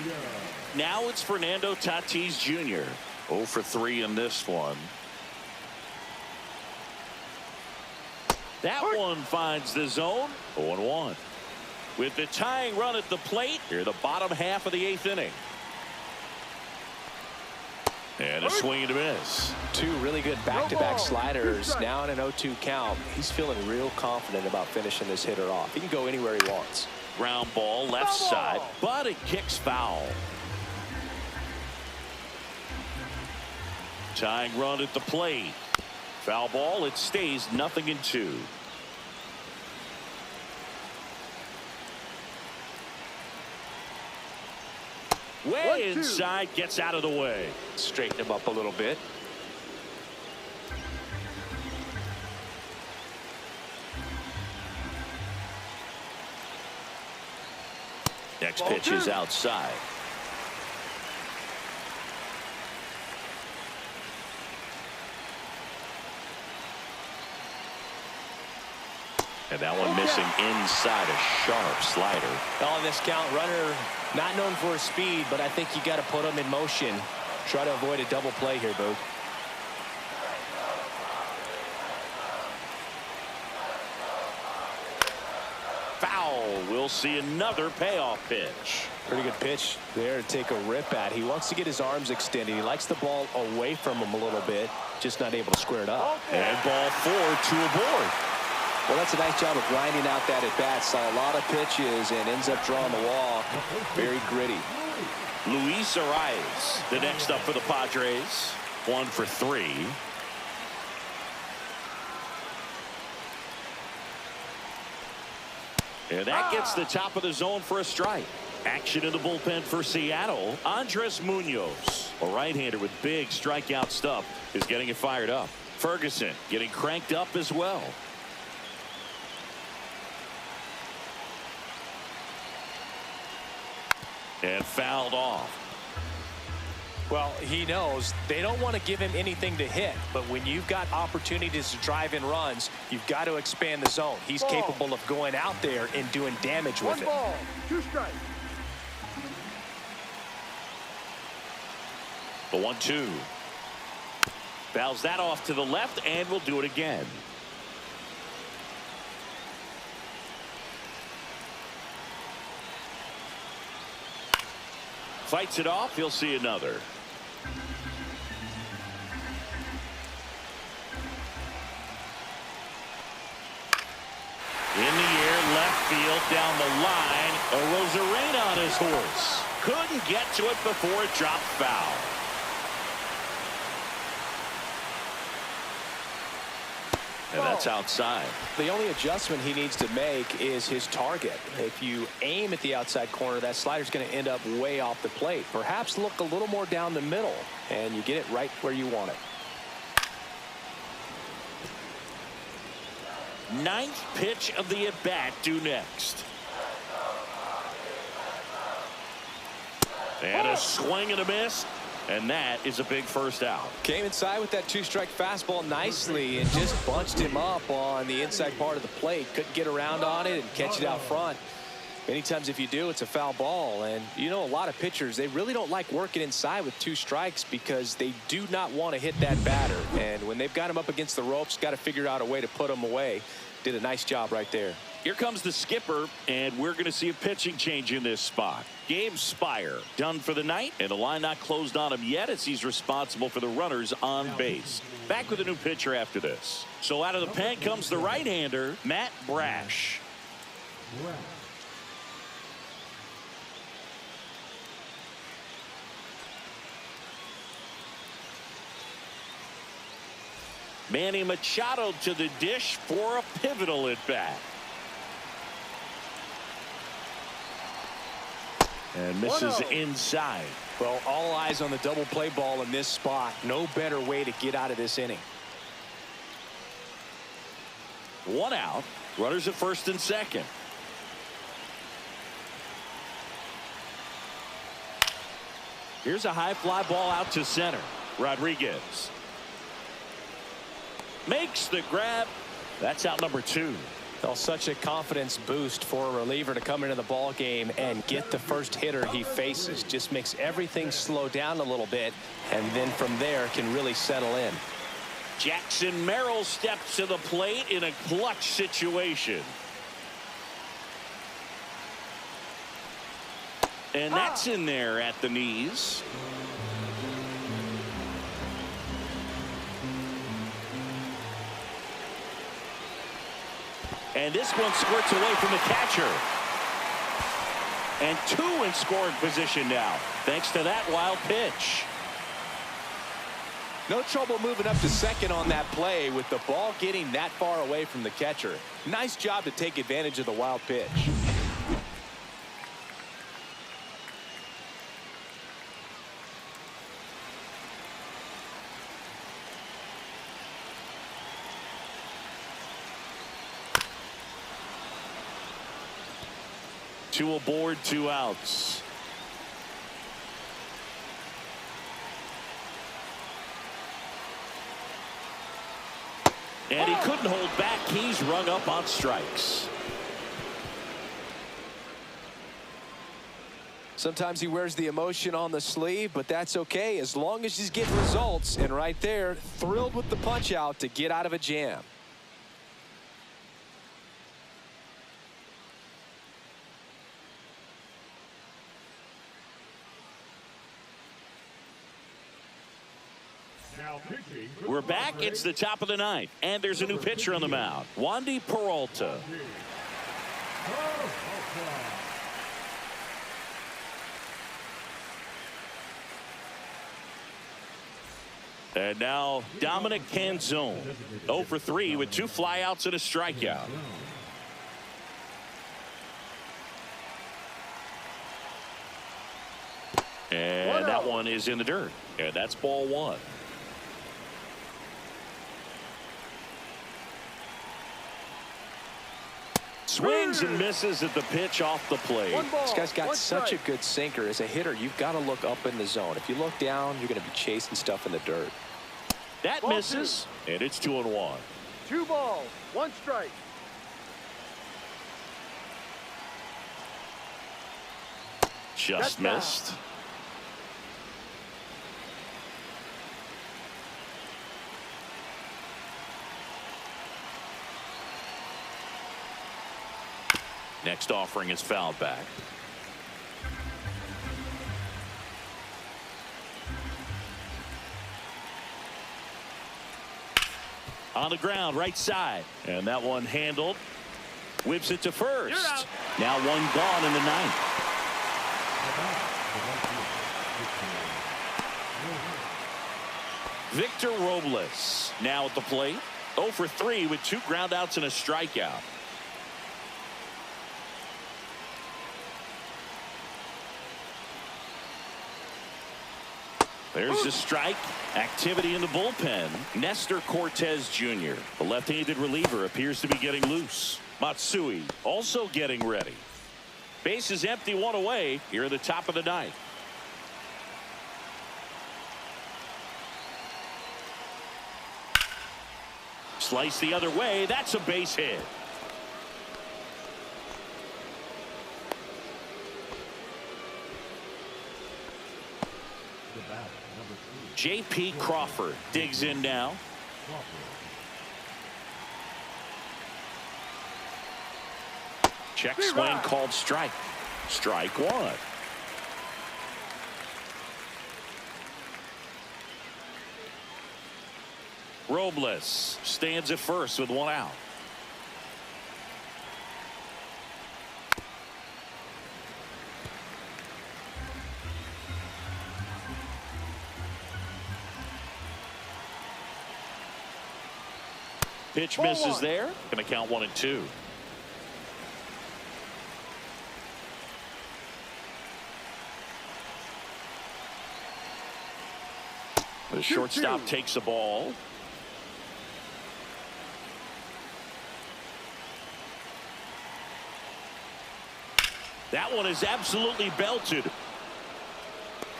Now it's Fernando Tatis Jr. 0 for 3 in this one. That one finds the zone. 0-1. With the tying run at the plate, here the bottom half of the eighth inning. And a swing and a miss. Two really good back-to-back sliders. Now in an 0-2 count. He's feeling real confident about finishing this hitter off. He can go anywhere he wants. Ground ball left side, but it kicks foul. Tying run at the plate. Foul ball. It stays 0-2. Way inside, gets out of the way. Straighten him up a little bit. Next pitch is outside. And that one missing inside, a sharp slider. On this count, runner not known for his speed, but I think you got to put him in motion. Try to avoid a double play here, Boog. Foul will we'll see another payoff pitch. Pretty good pitch there to take a rip at. He wants to get his arms extended. He likes the ball away from him a little bit, just not able to square it up. And ball 4 to a board. Well, that's a nice job of grinding out that at bat. Saw a lot of pitches and ends up drawing the walk. Very gritty. Luis Arias, the next up for the Padres. 1 for 3. And that gets the top of the zone for a strike. Action in the bullpen for Seattle. Andres Munoz, a right-hander with big strikeout stuff, is getting it fired up. Ferguson getting cranked up as well. And fouled off. Well, he knows they don't want to give him anything to hit, but when you've got opportunities to drive in runs, you've got to expand the zone. He's capable of going out there and doing damage with it. 1 ball, 2 strikes. The 1-2. Fouls that off to the left, and will do it again. Fights it off. He'll see another. In the air, left field, down the line. Arozarena on his horse. Couldn't get to it before it dropped foul. And that's outside. The only adjustment he needs to make is his target. If you aim at the outside corner, that slider's going to end up way off the plate. Perhaps look a little more down the middle, and you get it right where you want it. 9th pitch of the at-bat due next. And a swing and a miss. And that is a big first out. Came inside with that 2-strike fastball nicely and just bunched him up on the inside part of the plate. Couldn't get around on it and catch it out front. Many times if you do, it's a foul ball. And you know, a lot of pitchers, they really don't like working inside with 2 strikes because they do not want to hit that batter. And when they've got him up against the ropes, got to figure out a way to put him away. Did a nice job right there. Here comes the skipper, and we're going to see a pitching change in this spot. Gabe Spire done for the night, and the line not closed on him yet as he's responsible for the runners on base. Back with a new pitcher after this. So out of the pen comes the right-hander, Matt Brash. Manny Machado to the dish for a pivotal at bat. And misses inside. Well, all eyes on the double play ball in this spot. No better way to get out of this inning. 1 out. Runners at first and second. Here's a high fly ball out to center. Rodriguez makes the grab. That's out number 2. Well, such a confidence boost for a reliever to come into the ball game and get the first hitter he faces. Just makes everything slow down a little bit, and then from there can really settle in. Jackson Merrill steps to the plate in a clutch situation. And that's in there at the knees. And this one squirts away from the catcher. And 2 in scoring position now, thanks to that wild pitch. No trouble moving up to second on that play with the ball getting that far away from the catcher. Nice job to take advantage of the wild pitch. Two aboard, 2 outs. And he couldn't hold back. He's rung up on strikes. Sometimes he wears the emotion on the sleeve, but that's okay as long as he's getting results. And right there, thrilled with the punch out to get out of a jam. Now pitching for the We're back. Padres, It's the top of the ninth, and there's a new pitcher on the mound, Wandy Peralta. And now Dominic Canzone, 0 for 3 with 2 flyouts and a strikeout. And that one is in the dirt. And that's ball 1. Swings and misses at the pitch off the plate. This guy's got such a good sinker. As a hitter, you've got to look up in the zone. If you look down, you're going to be chasing stuff in the dirt. That misses, and it's 2-1. 2 balls, 1 strike. Just missed. Next offering is fouled back. On the ground, right side. And that one handled. Whips it to first. Now 1 gone in the ninth. Victor Robles now at the plate. 0 for 3 with 2 groundouts and a strikeout. There's a strike. Activity in the bullpen. Nestor Cortez Jr., the left-handed reliever, appears to be getting loose. Matsui also getting ready. Base is empty, 1 away here at the top of the ninth. Slice the other way. That's a base hit. J.P. Crawford digs in now. Check swing called strike. Strike 1. Robles stands at first with 1 out. Pitch misses there. Going to count 1 and 2. The shortstop takes the ball. That one is absolutely belted.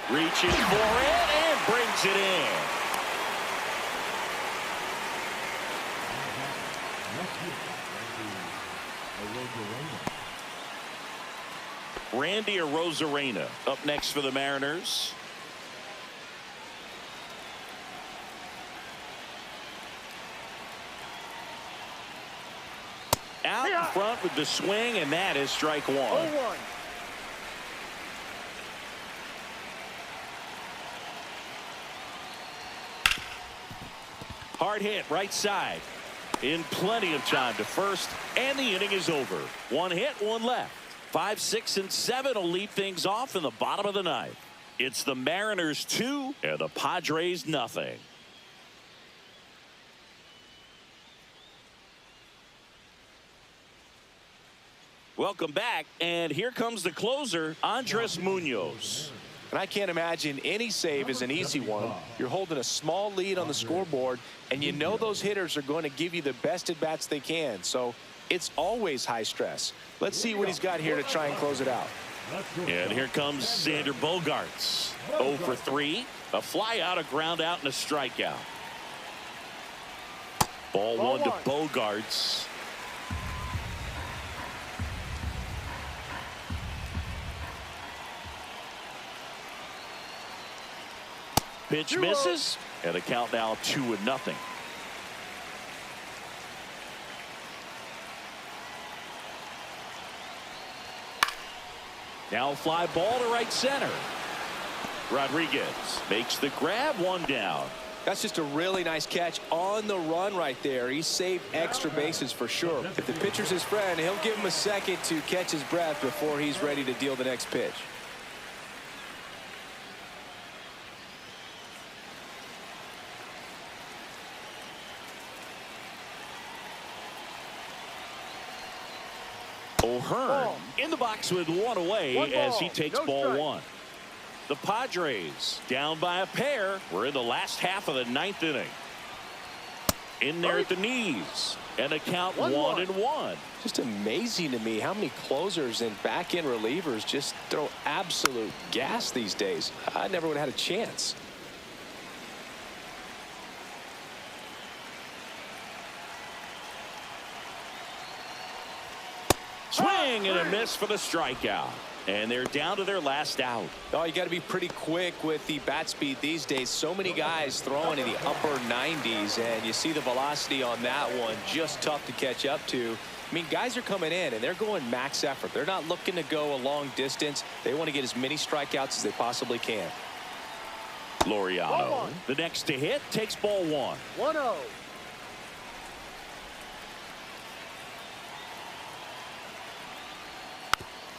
Reaches for it and brings it in. Randy Arozarena up next for the Mariners. Out in front with the swing, and that is strike 1. 0-1. Hard hit right side. In plenty of time to first, and the inning is over. 1 hit, 1 left. 5, 6, and 7 will lead things off in the bottom of the ninth. It's the Mariners 2 and the Padres nothing. Welcome back, and here comes the closer, Andres Munoz. And I can't imagine any save is an easy one. You're holding a small lead on the scoreboard, and you know those hitters are going to give you the best at-bats they can. So it's always high stress. Let's see what he's got here to try and close it out. And here comes Xander Bogaerts. 0 for 3. A fly out, a ground out, and a strikeout. Ball 1 to Bogaerts. Pitch misses, and the count now 2-0. Now fly ball to right center. Rodriguez makes the grab, 1 down. That's just a really nice catch on the run right there. He saved extra bases for sure. If the pitcher's his friend, he'll give him a second to catch his breath before he's ready to deal the next pitch. O'Hearn in the box with one away as he takes ball one. The Padres down by a pair. We're in the last half of the ninth inning. In there at the knees. And a count 1-1. Just amazing to me how many closers and back-end relievers just throw absolute gas these days. I never would have had a chance. Swing and a miss for the strikeout. And they're down to their last out. Oh, you got to be pretty quick with the bat speed these days. So many guys throwing in the upper 90s, and you see the velocity on that one. Just tough to catch up to. I mean, guys are coming in, and they're going max effort. They're not looking to go a long distance. They want to get as many strikeouts as they possibly can. Laureano, the next to hit, takes ball one. 1-0.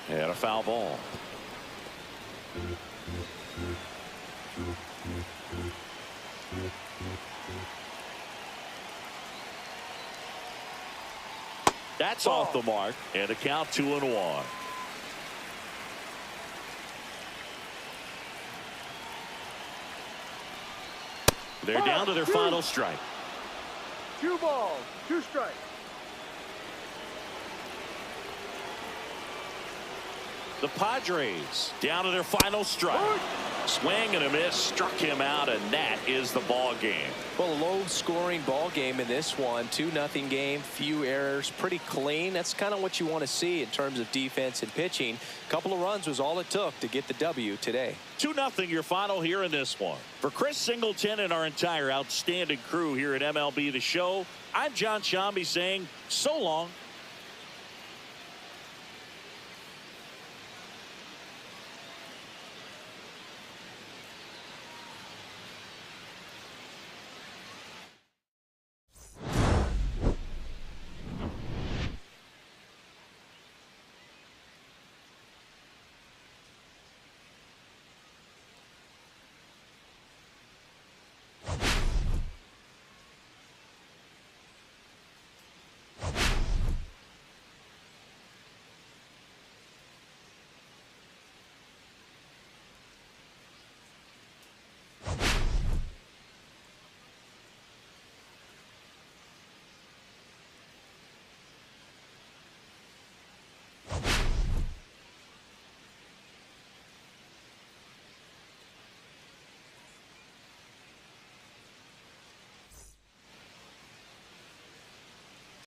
And a foul ball. That's off the mark, and a count 2-1. They're down to their final strike. 2 balls, 2 strikes. The Padres down to their final strike. Swing and a miss, struck him out, and that is the ball game. Well, a low-scoring ball game in this one. 2-0 game, few errors, pretty clean. That's kind of what you want to see in terms of defense and pitching. A couple of runs was all it took to get the W today. 2-0 your final here in this one. For Chris Singleton and our entire outstanding crew here at MLB The Show, I'm John Shambi saying so long.